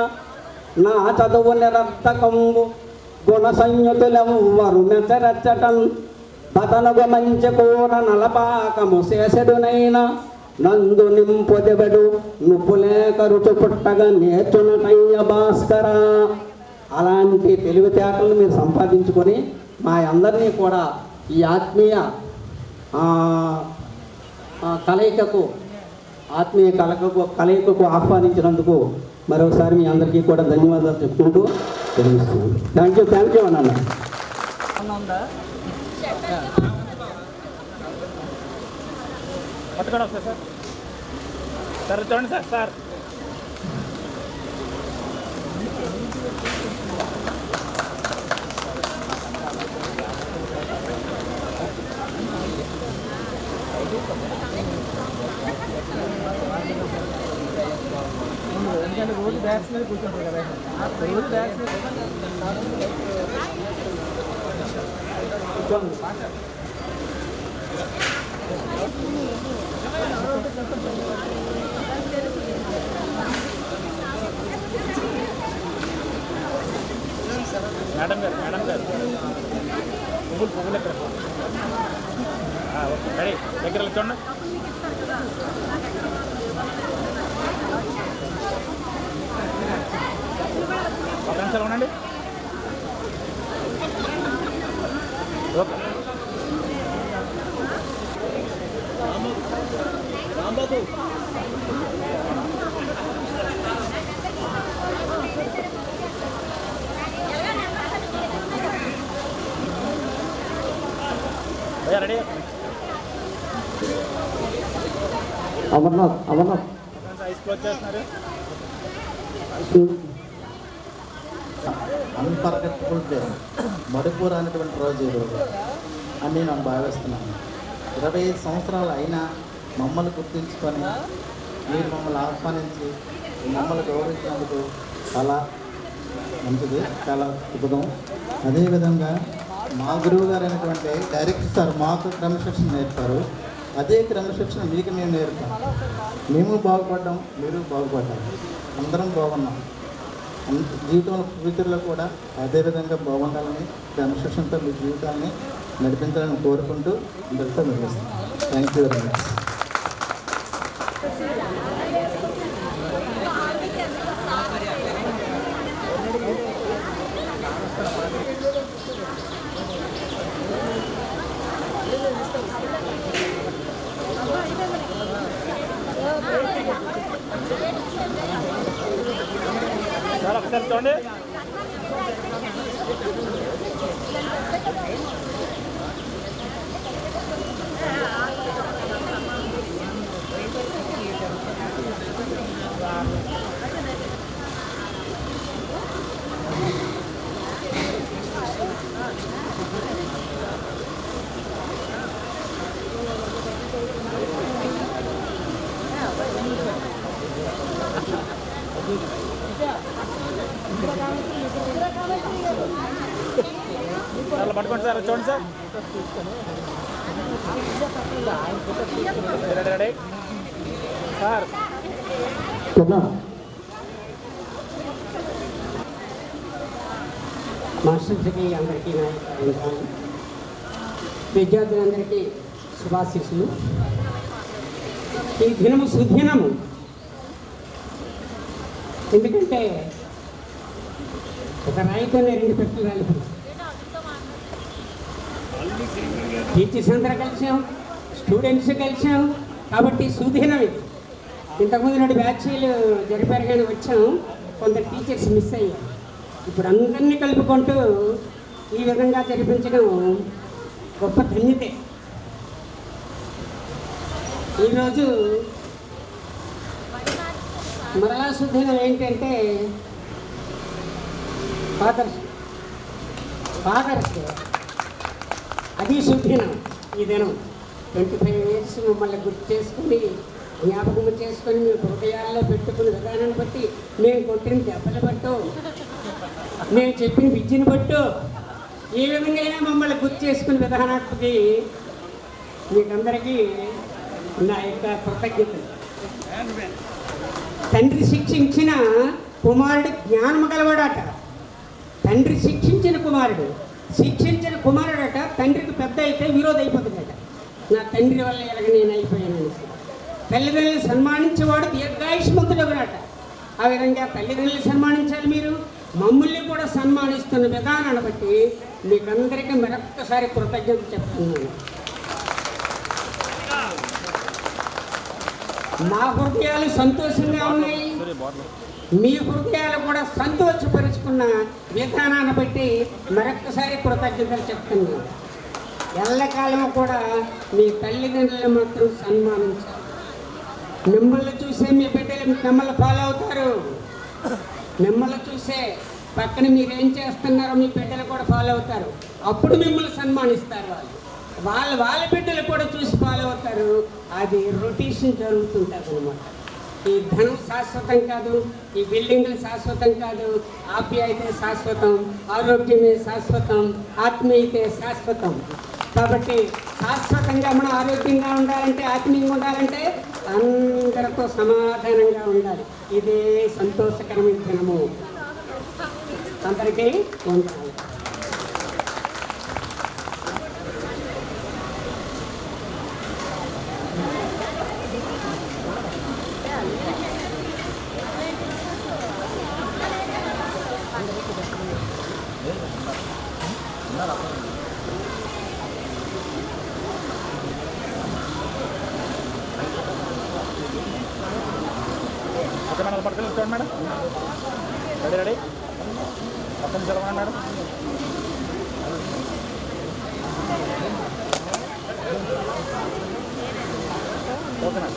నా చదువు నిరర్థకంబు గుణ సంయుతులెవ్వరు మెచ్చరచ్చటం పతనుగు మంచి కూర నలపాకము శేషడునైన నందు నింపొదెబడు నువ్వులేక రుచి పుట్టగా నేర్చునటయ్య భాస్కర. అలాంటి తెలివితేటలను మీరు సంపాదించుకొని మా అందరినీ కూడా ఈ ఆత్మీయ కలయికకు ఆహ్వానించినందుకు మరొకసారి మీ అందరికీ కూడా ధన్యవాదాలు చెప్పుకుంటూ తెలియజేస్తున్నాను. థ్యాంక్ యూ అన్న. పట్టుకోండి ఒకసారి సార్. సార్ చూడండి సార్. సార్ ఎందుకంటే రోజు బ్యాగ్స్ మీద కూర్చుంటారు కదా, రోజు బ్యాగ్స్ మీద మేడం గారు పువ్వులు ఎక్కడ? Okay ready. దగ్గర చూడండి. ఒక నిమిషాలు ఉండండి. Okay ready. Amarnath ice close చేస్తున్నారు. అన్ఫర్గెటబుల్ డే, మరుపురానటువంటి రోజు ఈరోజు అని నేను భావిస్తున్నాను. 25 సంవత్సరాలు అయినా మమ్మల్ని గుర్తించుకొని మీరు మమ్మల్ని ఆహ్వానించి మమ్మల్ని గౌరవించినందుకు చాలా మంచిది, చాలా శుభం. అదేవిధంగా మా గురువు గారు అయినటువంటి డైరెక్టర్ సార్ మాకు క్రమశిక్షణ నేర్పారు. అదే క్రమశిక్షణ మీకు మేము నేర్పాం. మేము బాగుపడ్డాం, మీరు బాగుపడ్డాం, అందరం బాగున్నాం. జీవితంలో ఫ్యూచర్లో కూడా అదేవిధంగా బాగుండాలని క్రమశిక్షణతో మీ జీవితాన్ని నడిపించాలని కోరుకుంటూ ఇంతటితో ముగిస్తున్నాను. Thank you very much. చాలా ఒకసారి చూడండి. చాలా పట్టుకోండి సార్, చూడండి సార్. Ready sir. మాస్టర్స్కి అందరికీ విద్యార్థులందరికీ శుభాశీస్సులు. ఈ దినము సుదినము. ఎందుకంటే ఒక రాయితోనే రెండు పెట్టలు కలిపి టీచర్స్ అందరూ కలిసాం, స్టూడెంట్స్ కలిసాం. కాబట్టి సుదినం ఇది. ఇంతకుముందు 2 బ్యాచ్లు జరిపారు కానీ వచ్చాం, కొందరు టీచర్స్ మిస్ అయ్యారు. ఇప్పుడు అందరినీ కలుపుకుంటూ ఈ విధంగా జరిపించడం గొప్ప ధన్యతే. ఈరోజు మరలా సుదినం ఏంటంటే ఫాదర్స్ డే. అది సుదినం. ఈ దినం 25 years మమ్మల్ని గుర్తు చేసుకుని జ్ఞాపకం చేసుకొని మీ హృదయాల్లో పెట్టుకున్న విధానాన్ని బట్టి, మేము కొట్టిన దెబ్బలు బట్టు, మేము చెప్పిన విద్యను బట్టు, ఏ విధంగా మమ్మల్ని గుర్తు చేసుకునే విధానానికి మీకందరికీ నా యొక్క కృతజ్ఞతలు. తండ్రి శిక్షించిన కుమారుడు జ్ఞానము గలవాడట. తండ్రి శిక్షించిన కుమారుడు, శిక్షించిన కుమారుడట తండ్రికి పెద్ద అయితే విరోధి అయిపోతుందట. నా తండ్రి వల్ల ఎలాగ నేను అయిపోయాను. తల్లిదండ్రులను సన్మానించేవాడు దీర్ఘాయుష్మంతుడు అట. ఆ విధంగా తల్లిదండ్రులను సన్మానించాలి. మీరు మమ్మల్ని కూడా సన్మానిస్తున్న విధానాన్ని బట్టి మీకందరికీ మరొక్కసారి కృతజ్ఞత చెప్తున్నాను. మా హృదయాలు సంతోషంగా ఉన్నాయి, మీ హృదయాలు కూడా సంతోషపరుచుకున్న విధానాన్ని బట్టి మరొక్కసారి కృతజ్ఞతలు చెప్తున్నాను. ఎల్లకాలం కూడా మీ తల్లిదండ్రులను మాత్రం సన్మానించాలి. మిమ్మల్ని చూసే మీ బిడ్డలు మిమ్మల్ని ఫాలో అవుతారు. మిమ్మల్ని చూసే పక్కన మీరేం చేస్తున్నారో మీ బిడ్డలు కూడా ఫాలో అవుతారు. అప్పుడు మిమ్మల్ని సన్మానిస్తారు. వాళ్ళ బిడ్డలు కూడా చూసి ఫాలో అవుతారు. అది రొటేషన్ జరుగుతుంటుంది అన్నమాట. ఈ ధనం శాశ్వతం కాదు, ఈ బిల్డింగ్లు శాశ్వతం కాదు. ఆప్యాయతే శాశ్వతం, ఆరోగ్యమే శాశ్వతం, ఆత్మీయతే శాశ్వతం. కాబట్టి శాశ్వతంగా మనం ఆరోగ్యంగా ఉండాలంటే, ఆత్మీయంగా ఉండాలంటే అందరితో సమాధానంగా ఉండాలి. ఇదే సంతోషకరమైన దినము. అందరికీ ఉండాలి. ఓకే మేడం, పట్టుకొని చూడండి మేడం. రెడీ పక్కన చదవండి మేడం. Okay madam.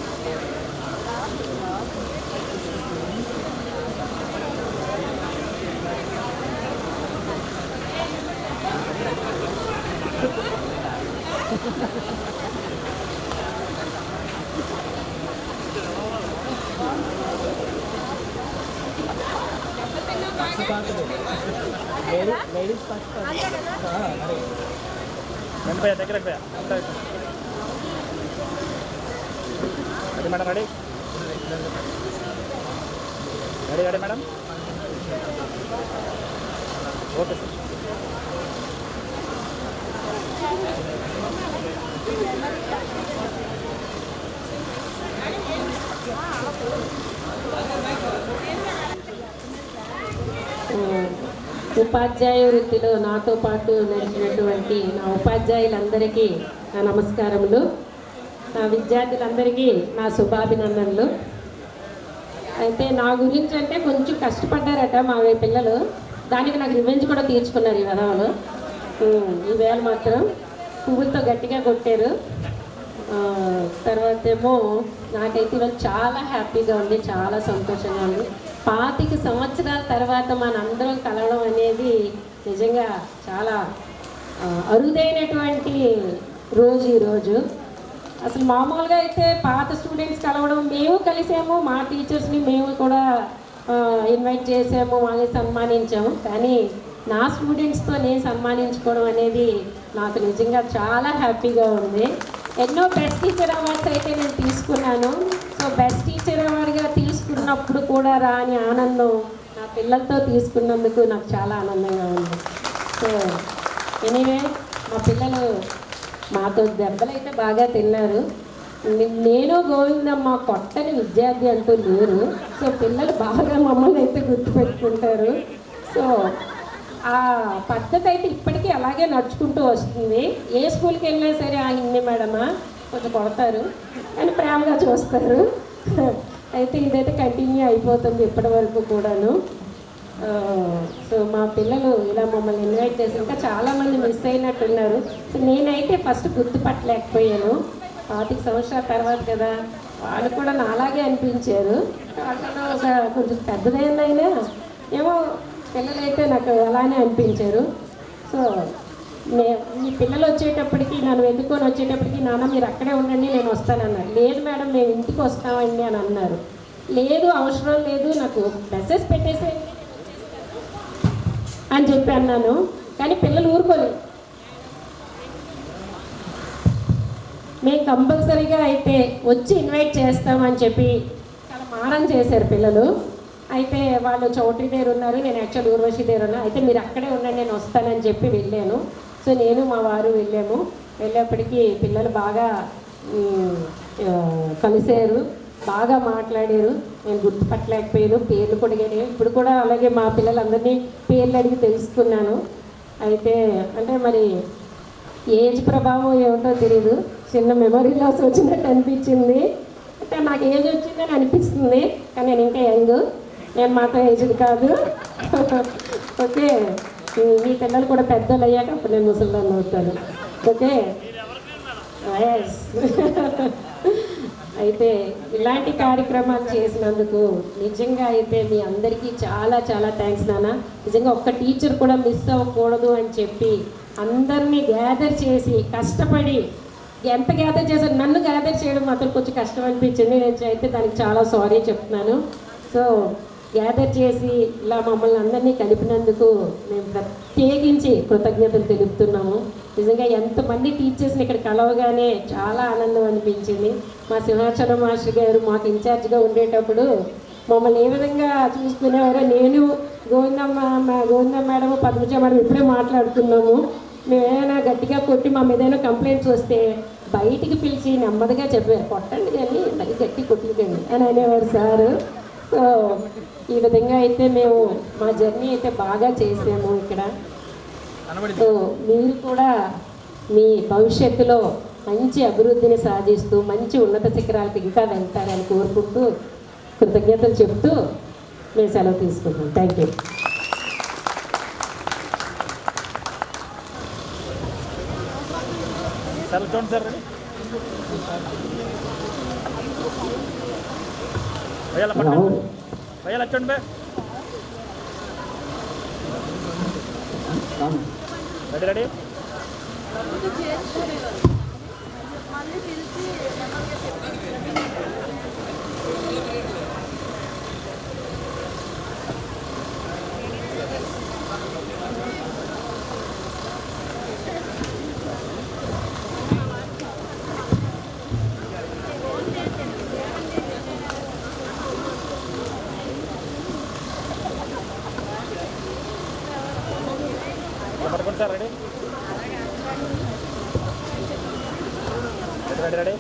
దగ్గర ready madam, ready madam. Okay sir. ఉపాధ్యాయ వృత్తిలో నాతో పాటు నడిచినటువంటి నా ఉపాధ్యాయులందరికీ నా నమస్కారములు. నా విద్యార్థులందరికీ నా శుభాభినందనలు. అయితే నా గురించి అంటే కొంచెం కష్టపడ్డారట మా పిల్లలు. దానికి నాకు రివెంజ్ కూడా తీర్చుకున్నారు ఈ విధంలో. ఈవేళ మాత్రం పువ్వులతో గట్టిగా కొట్టారు. తర్వాత ఏమో నాకైతే ఇవాళ చాలా హ్యాపీగా ఉంది, చాలా సంతోషంగా ఉంది. 25 సంవత్సరాల తర్వాత మనందరం కలవడం అనేది నిజంగా చాలా అరుదైనటువంటి రోజు ఈరోజు. అసలు మామూలుగా అయితే పాత స్టూడెంట్స్ కలవడం, మేము కలిసాము, మా టీచర్స్ని మేము కూడా ఇన్వైట్ చేసాము, వాళ్ళని సన్మానించాము. కానీ నా స్టూడెంట్స్తో నేను సన్మానించుకోవడం అనేది నాకు నిజంగా చాలా హ్యాపీగా ఉంది. ఎన్నో బెస్ట్ టీచర్ అవార్డ్స్ అయితే నేను తీసుకున్నాను. సో బెస్ట్ టీచర్ అవార్డుగా తీసుకున్నప్పుడు కూడా రాని ఆనందం నా పిల్లలతో తీసుకున్నందుకు నాకు చాలా ఆనందంగా ఉంది. సో ఎనీవే మా పిల్లలు మాతో దెబ్బలు అయితే బాగా తిన్నారు. నేను గోవిందమ్మ కొట్టని విద్యార్థి అంటూ లేరు. సో పిల్లలు బాగా మమ్మల్ని అయితే గుర్తుపెట్టుకుంటారు. సో ఆ పద్ధతి అయితే ఇప్పటికీ అలాగే నడుచుకుంటూ వస్తుంది. ఏ స్కూల్కి వెళ్ళినా సరే ఆ హిందీ మేడమా కొంచెం కొడతారు కానీ ప్రేమగా చూస్తారు. అయితే ఇదైతే కంటిన్యూ అయిపోతుంది ఇప్పటి వరకు కూడాను. సో మా పిల్లలు ఇలా మమ్మల్ని ఇన్వైట్ చేసి ఇంకా చాలామంది మిస్ అయినట్టున్నారు. సో నేనైతే ఫస్ట్ గుర్తుపట్టలేకపోయాను. 25 సంవత్సరాల తర్వాత కదా, వాళ్ళు కూడా నాలాగే అనిపించారు. వాళ్ళలో ఒక కొంచెం పెద్దదైనా ఏమో పిల్లలైతే నాకు అలానే అనిపించారు. సో మీ పిల్లలు వచ్చేటప్పటికి నన్ను వెతుక్కొని వచ్చేటప్పటికి నాన్న మీరు అక్కడే ఉండండి నేను వస్తానన్నారు. లేదు మేడం మేము ఇంటికి వస్తామండి అని అన్నారు. లేదు అవసరం లేదు నాకు మెసేజ్ పెట్టేసేయండి అని చెప్పి అన్నాను. కానీ పిల్లలు ఊరుకోలేదు. మేము కంపల్సరీగా అయితే వచ్చి ఇన్వైట్ చేస్తామని చెప్పి చాలా మారం చేశారు పిల్లలు. అయితే వాళ్ళు చౌటరీ దగ్గర ఉన్నారు, నేను యాక్చువల్ ఊర్వశి దగ్గర ఉన్నా. అయితే మీరు అక్కడే ఉండండి నేను వస్తానని చెప్పి వెళ్ళాను. సో నేను మా వారు వెళ్ళాము. వెళ్ళేప్పటికీ పిల్లలు బాగా కలిశారు, బాగా మాట్లాడారు. నేను గుర్తుపట్టలేకపోయాను, పేర్లు కూడా అడిగాను. ఇప్పుడు కూడా అలాగే మా పిల్లలందరినీ పేర్లు అడిగి తెలుసుకున్నాను. అయితే అంటే మరి ఏజ్ ప్రభావం ఏమిటో తెలియదు, చిన్న మెమరీ లాస్ వచ్చినట్టు అనిపించింది. అంటే నాకు ఏజ్ వచ్చిందని అనిపిస్తుంది కానీ నేను ఇంకా యంగ్, నేను మాత్రం ఏజ్డ్ కాదు. ఓకే, మీ పిల్లలు కూడా పెద్దలు అయ్యాక అప్పుడు నేను ముసలిదాన్ని అవుతాను. Okay yes. అయితే ఇలాంటి కార్యక్రమాలు చేసినందుకు నిజంగా అయితే మీ అందరికీ చాలా చాలా థ్యాంక్స్ నాన్న. నిజంగా ఒక్క టీచర్ కూడా మిస్ అవ్వకూడదు అని చెప్పి అందరినీ గ్యాదర్ చేసి కష్టపడి ఎంత గ్యాదర్ చేశారు. నన్ను గ్యాదర్ చేయడం మాత్రం కొంచెం కష్టం అనిపించింది. నేను అయితే దానికి చాలా సారీ చెప్తున్నాను. సో గ్యాదర్ చేసి ఇలా మమ్మల్ని అందరినీ కలిపినందుకు మేము ప్రత్యేకించి కృతజ్ఞతలు తెలుపుతున్నాము. నిజంగా ఎంతమంది టీచర్స్ని ఇక్కడ కలవగానే చాలా ఆనందం అనిపించింది. మా సింహాచలం మాస్టర్ గారు మాకు ఇన్ఛార్జ్గా ఉండేటప్పుడు మమ్మల్ని ఏ విధంగా చూసుకునేవారో నేను గోవిందమ్మ మేడం పద్మజ మేడం ఇప్పుడే మాట్లాడుతున్నాము. మేము ఏదైనా గట్టిగా కొట్టి మా ఏదైనా కంప్లైంట్స్ వస్తే బయటికి పిలిచి నెమ్మదిగా చెప్పారు, కొట్టండి కానీ మరీ గట్టి కొట్టుకండి అని అనేవారు సారు. సో ఈ విధంగా అయితే మేము మా జర్నీ అయితే బాగా చేసాము ఇక్కడ. సో మీరు కూడా మీ భవిష్యత్తులో మంచి అభివృద్ధిని సాధిస్తూ మంచి ఉన్నత శిఖరాలకు ఇంకా వెళ్తారని కోరుకుంటూ కృతజ్ఞతలు చెప్తూ మేము సెలవు తీసుకుంటాం. Thank you. సార్ చూడండి సార్, భయ్యాల చూడండి రెడీ రెడీ. రెడీ రెడీ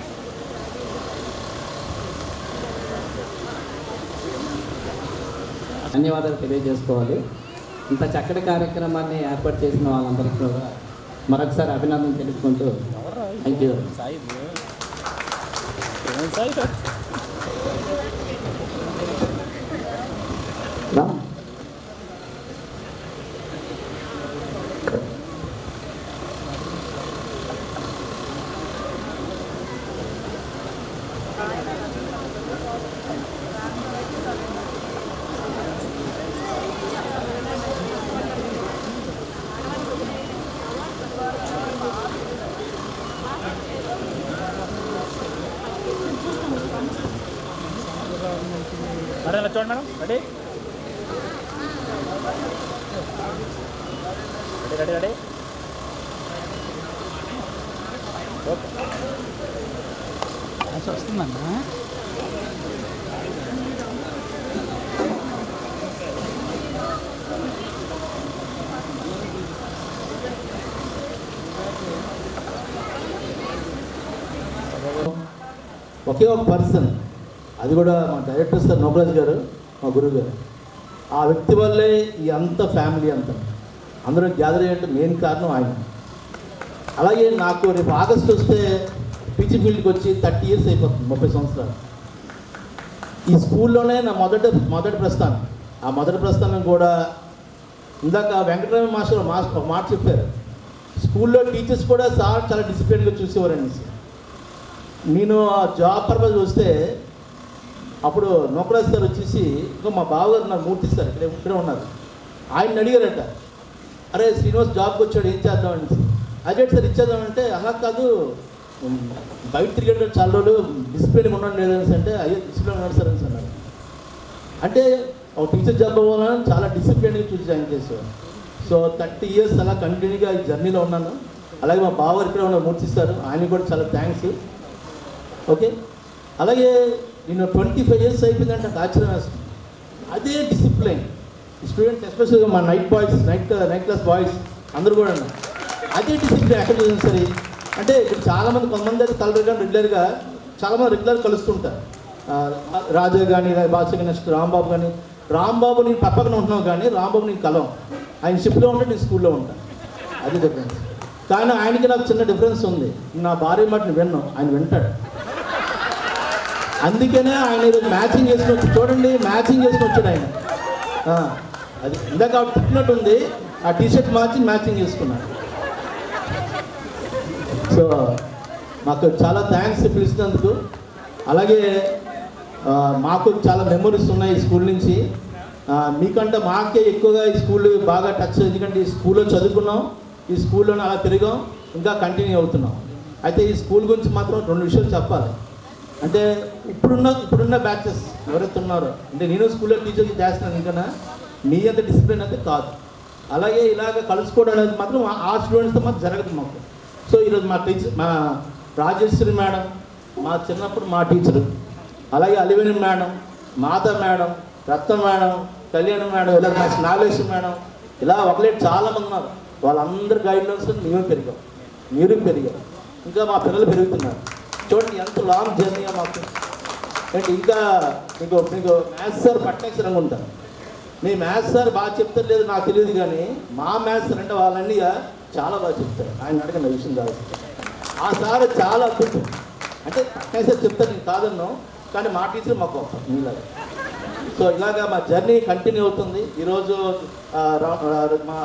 ధన్యవాదాలు తెలియజేసుకోవాలి. ఇంత చక్కటి కార్యక్రమాన్ని ఏర్పాటు చేసిన వాళ్ళందరికీ కూడా మరొకసారి అభినందన తెలుపుకుంటూ థ్యాంక్ యూ. మేడం ఇలా చూడండి madam ready ready ready ready okay వస్తుందన్నా ఒకే ఒక పర్సన్, అది కూడా మా డైరెక్టర్ సార్ నోబరాజ్ గారు, మా గురువు గారు. ఆ వ్యక్తి వల్లే ఈ అంత ఫ్యామిలీ అంతా అందరూ గ్యాదర్ అయ్యేంటే మెయిన్ కారణం ఆయన. అలాగే నాకు రేపు ఆగస్టు వస్తే టీచింగ్ ఫీల్డ్కి వచ్చి 30 years అయిపోతుంది, 30 సంవత్సరాలు. ఈ స్కూల్లోనే నా మొదటి ప్రస్థానం. ఆ మొదటి ప్రస్థానం కూడా ఇందాక వెంకటరామ మాస్టర్ మాట చెప్పారు, స్కూల్లో టీచర్స్ కూడా సార్ చాలా డిసిప్లిన్గా చూసేవారండి. నేను ఆ జాబ్ పర్పస్ వస్తే అప్పుడు నోకరాజ్ సార్ వచ్చేసి ఇంకా మా బావగారు ఉన్నారు, మూర్తి సార్ ఇక్కడే ఉన్నారు, ఆయన అడిగారట, అరే శ్రీనివాస్ జాబ్కి వచ్చాడు ఏం చేద్దామని. అజెట్ సార్ ఇచ్చేద్దామంటే అలా కాదు, బయట తిరిగేట చాలా రోజులు డిసిప్లిన్ ఉండడం లేదని అంటే అయ్యో డిసిప్లిన్ ఉన్నాడు సార్ అని అన్నారు. అంటే ఒక టీచర్ జాబ్ అవ్వాలని చాలా డిసిప్లిన్గా చూసి జాయిన్ చేసేవారు. సో 30 years అలా కంటిన్యూగా ఈ జర్నీలో ఉన్నాను. అలాగే మా బావగారు ఇక్కడ ఉన్న మూర్తి సార్, ఆయనకి కూడా చాలా థ్యాంక్స్. ఓకే, అలాగే నేను 25 years అయిపోయిందంటే నాకు ఆశ్చర్యం వేస్తుంది. అదే డిసిప్లైన్ స్టూడెంట్స్, ఎస్పెషల్గా మా నైట్ క్లాస్ బాయ్స్ అందరూ కూడా అదే డిసిప్లిన్ ఎక్కడ చూసాను సరే. అంటే ఇప్పుడు చాలామంది కొంతమంది అయితే రెగ్యులర్గా చాలామంది రెగ్యులర్ కలుస్తుంటారు. రాజా కానీ బాసు కానీ నెక్స్ట్ రాంబాబు కానీ. రాంబాబు నేను పక్కన ఉంటున్నావు కానీ రాంబాబు నేను కలవం. ఆయన షిప్లో ఉంటే నేను స్కూల్లో ఉంటాను, అది డిఫరెన్స్. కానీ ఆయనకి నాకు చిన్న డిఫరెన్స్ ఉంది, నా భార్య మాట నేను విన్నాను, ఆయన వింటాడు. అందుకనే ఆయన ఈరోజు మ్యాచింగ్ చేసుకుని వచ్చి చూడండి, మ్యాచింగ్ చేసుకుని వచ్చాడు ఆయన. అది ఇందాక తిట్టినట్టు ఉంది, ఆ టీషర్ట్ మార్చి మ్యాచింగ్ చేసుకున్నాడు. సో మాకు చాలా థ్యాంక్స్ పిలిచినందుకు. అలాగే మాకు చాలా మెమరీస్ ఉన్నాయి ఈ స్కూల్ నుంచి. మీకంటే మాకే ఎక్కువగా ఈ స్కూల్ బాగా టచ్, ఎందుకంటే ఈ స్కూల్లో చదువుకున్నాం, ఈ స్కూల్లోనే అలా తిరిగాం, ఇంకా కంటిన్యూ అవుతున్నాం. అయితే ఈ స్కూల్ గురించి మాత్రం 2 విషయాలు చెప్పాలి. అంటే ఇప్పుడున్న బ్యాచెస్ ఎవరైతే ఉన్నారో, అంటే నేను స్కూల్లో టీచర్కి చేస్తున్నాను, ఇంకా మీ అంత డిసిప్లిన్ అయితే కాదు. అలాగే ఇలాగ కలుసుకోవడం అనేది మాత్రం ఆ స్టూడెంట్స్తో మాకు జరగదు మాకు. సో ఈరోజు మా టీచర్, మా రాజేశ్వరి మేడం మా చిన్నప్పుడు మా టీచరు, అలాగే అలివేణి మేడం, మాత మేడం, రత్న మేడం, కళ్యాణ మేడం, ఇలా నాగేశ్వరి మేడం, ఇలా ఒకలేట్ చాలామంది ఉన్నారు. వాళ్ళందరి గైడ్లైన్స్ మీరు పెరిగారు, ఇంకా మా పిల్లలు పెరుగుతున్నారు. చూడండి ఎంత లాంగ్ జర్నీగా మాకు. అంటే ఇంకా మీకు మ్యాథ్స్ సార్ పట్టాక్షరంగా ఉంటారు. మీ మ్యాథ్స్ సార్ బాగా చెప్తారు లేదు నాకు తెలియదు, కానీ మా మ్యాథ్స్ సార్ అంటే వాళ్ళన్నీ చాలా బాగా చెప్తారు. ఆయన అడగండి విషయం కాదు, ఆ సార్ చాలా అద్భుతం. అంటే పట్టాక్ష సార్ చెప్తారు, నేను కాదన్నాం, కానీ మా టీచర్ మాకు గొప్ప మీలాగా. సో ఇలాగా మా జర్నీ కంటిన్యూ అవుతుంది. ఈరోజు మా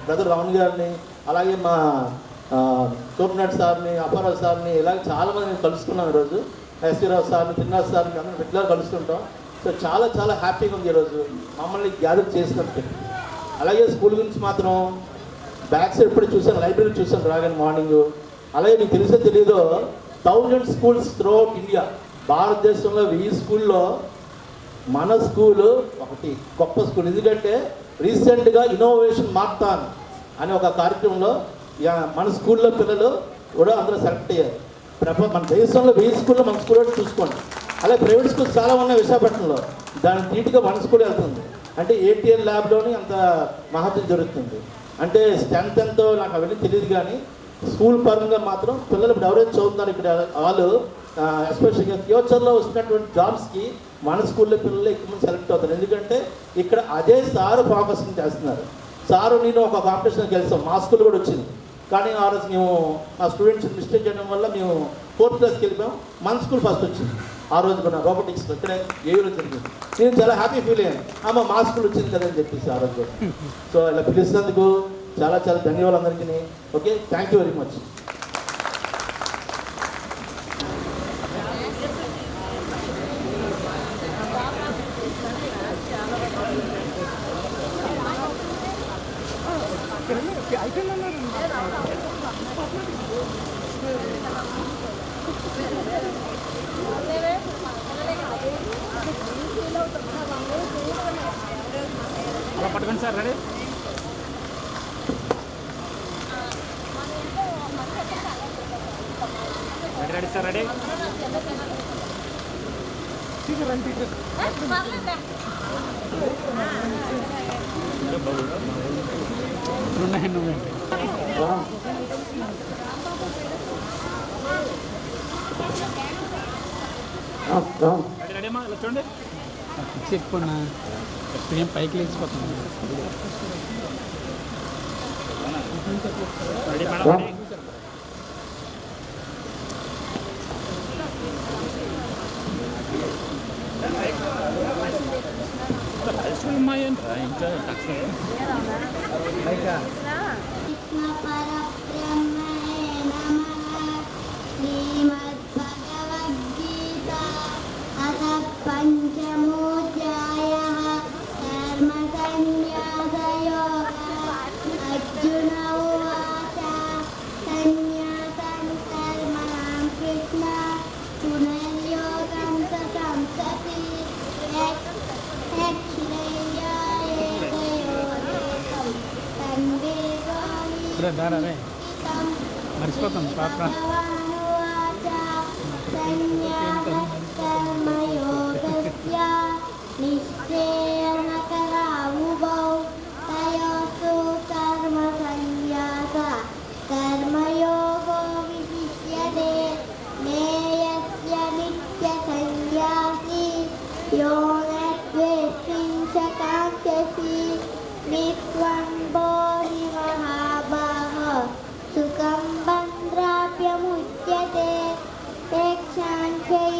బ్రదర్ రావణ్ గారిని, అలాగే మా సోమనాథ్ సార్ని, అప్పారావు సార్ని, ఇలాగ చాలామంది నేను కలుసుకున్నాను ఈరోజు. ఎస్వీరావు సార్ని, తిన్నాథ్ సార్ని అందరం రెగ్యులర్ కలుస్తుంటాం. సో చాలా చాలా హ్యాపీగా ఉంది ఈరోజు మమ్మల్ని గ్యాదర్ చేసినట్టు. అలాగే స్కూల్ గురించి మాత్రం బ్యాక్ సైడ్ ఎప్పుడు చూసాను, లైబ్రరీ చూసాను రాగానే మార్నింగ్. అలాగే మీకు తెలిసే తెలీదో 1000 schools త్రూఅవుట్ ఇండియా, భారతదేశంలో 1000 స్కూల్లో మన స్కూలు ఒకటి గొప్ప స్కూల్. ఎందుకంటే రీసెంట్గా ఇన్నోవేషన్ మారథాన్ అనే ఒక కార్యక్రమంలో మన స్కూల్లో పిల్లలు కూడా అందరూ సెలెక్ట్ అయ్యారు. మన దేశంలో 1000 స్కూల్లో మన స్కూల్ కూడా చూసుకోండి. అలాగే ప్రైవేట్ స్కూల్స్ చాలా ఉన్నాయి విశాఖపట్నంలో, దానికి నీట్గా మన స్కూల్ వెళ్తుంది. అంటే ATL ల్యాబ్లోని అంత మహత్వం జరుగుతుంది. అంటే స్ట్రెంత్ ఎంతో నాకు అవన్నీ తెలియదు, కానీ స్కూల్ పరంగా మాత్రం పిల్లలు ఇప్పుడు ఎవరైతే చదువుతున్నారు ఇక్కడ వాళ్ళు ఎస్పెషల్గా ఫ్యూచర్లో వస్తున్నటువంటి జాబ్స్కి మన స్కూల్లో పిల్లలు ఎక్కువ మంది సెలెక్ట్ అవుతారు. ఎందుకంటే ఇక్కడ అదే సారు ఫోకసింగ్ చేస్తున్నారు. సారు నేను ఒక కాంపిటీషన్కి గెలిచాం, మా స్కూల్ కూడా వచ్చింది. కానీ ఆ రోజు మేము మా స్టూడెంట్స్ మిస్టేక్ చేయడం వల్ల మేము 4th క్లాస్కి వెళ్ళిపోయాం. మన స్కూల్ ఫస్ట్ వచ్చింది ఆ రోజు కూడా రోబోటిక్స్లో ఇక్కడే ఏయూలో జరిగింది. నేను చాలా హ్యాపీ ఫీల్ అయ్యాను, మా స్కూల్ వచ్చింది కదా అని చెప్పేసి ఆ రోజు. సో ఇలా పిలిచినందుకు చాలా చాలా ధన్యవాదాలు అందరికీ. Okay, thank you very much. అలా పట్టుకోండి sir. Ready? Ready sir, ready? Ready అమ్మా, ఇలా చూడండి. చెప్పుకున్నా ఏం పైకి లేచిపోతుంది. Ready madam? మర్చిపోతాం పాప. कर्मयोगो विशिष्यते ज्ञेयस्य नित्यसंन्यासी यो न द्वेष्टिं च काङ्क्षसि नित्वम्बो हि महाबाहो सुखं बन्ध्राप्यमुच्यते तेक्षाञ्चै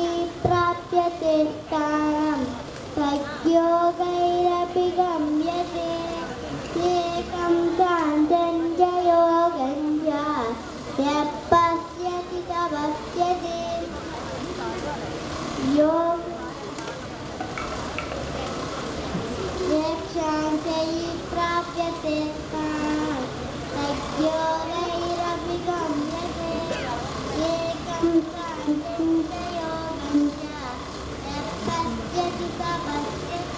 प्राप्यते स्थानं तद्योगैरपि गम्यते एकं चान्तं च योगं च यः पश्यति स पश्यति यक्षाञ्चै प्राप्यते स्थानं तद्योगैरपि गम्यते एकं चान्तं च योगं च यः पश्यति स पश्यति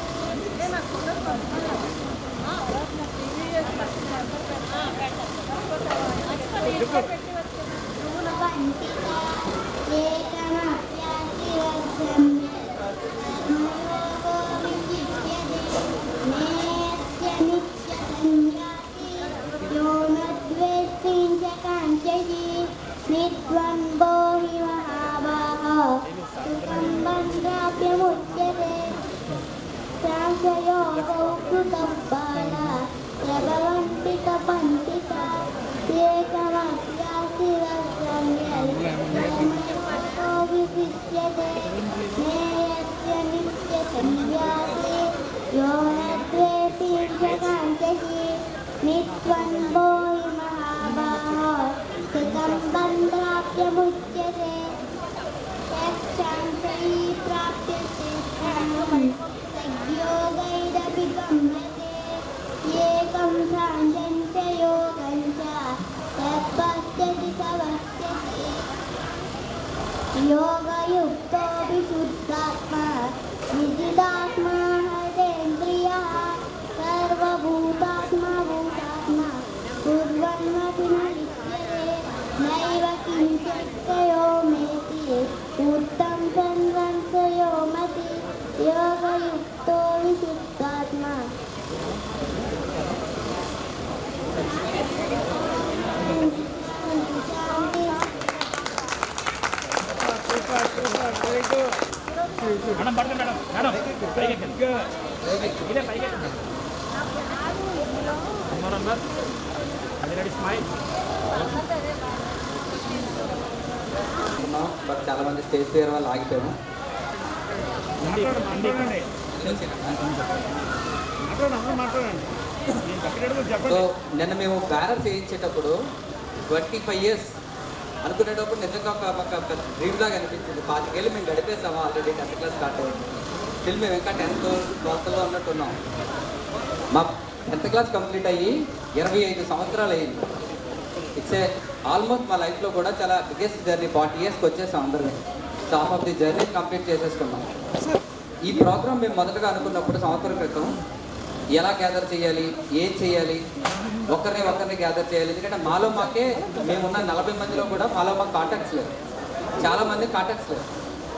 निद्वन्द्वो हि महाबाहो सुखं बन्ध्राप्यमुच्यते प्राशयोगौ कृतबाला प्रभवन्ति कपन्तिता एकमस्यासि वर्षम्यल्पो विशिष्यते ज्ञेयस्य नित्यसंन्यासी यो न द्वेष्टिं च काङ्क्षसि नित्वम्बो हि महाबाहो सुखं बन्ध्राप्यमुच्यते यक्षाञ्चै प्राप्यते स्थानं तद्योगैरपि गम्यते एकं साञ्जं च योगं च यः पश्यति स पश्यति योगयुक्तो विशुद्धात्मा विजितात्मा हरेन्द्रियः सर्वभूतात्मा भूतात्मा कुर्वन्नपि न लिप्यते नैव किञ्चित्तयो मेति उत्तं चन्द्रंसयो मति योगयुक्तो विशुद्धात्मा మేడం పడుతుంది మేడం మేడం పైకి ఎక్కండి ఇదే పైకి ఎక్కండి నంబర్ అది రెడీ స్మైల్ బట్ చాలా మంది స్టేజ్ ఫియర్ వాళ్ళు ఆగిపోయాము. సో నిన్న మేము బ్యానర్స్ వేయించేటప్పుడు 25 years అనుకునేటప్పుడు నిజంగా ఒక డ్రీమ్ లాగా అనిపించింది. 25 ఏళ్ళు మేము గడిపేసాము ఆల్రెడీ. 10th క్లాస్ స్టార్ట్ అయ్యింది. స్టిల్ మేము ఇంకా 10th 12thలో ఉన్నట్టున్నాం. మా 10th క్లాస్ కంప్లీట్ అయ్యి 25 సంవత్సరాలు అయ్యింది. ఇట్స్ ఏ ఆల్మోస్ట్ మా లైఫ్లో కూడా చాలా బిగ్గెస్ట్ జర్నీ. 40 yearsకి వచ్చేసాం అందరినీ. So half of the journey complete చేసేసుకున్నాం. ఈ ప్రోగ్రామ్ మేము మొదటగా అనుకున్నప్పుడు సంవత్సరం క్రితం ఎలా గ్యాదర్ చేయాలి, ఏం చేయాలి, ఒకరిని గ్యాదర్ చేయాలి. ఎందుకంటే మాలో మాకే మేమున్న 40 మందిలో కూడా మాలో మాకు కాంటాక్ట్స్ లేవు. చాలామంది కాంటాక్ట్స్ లేవు.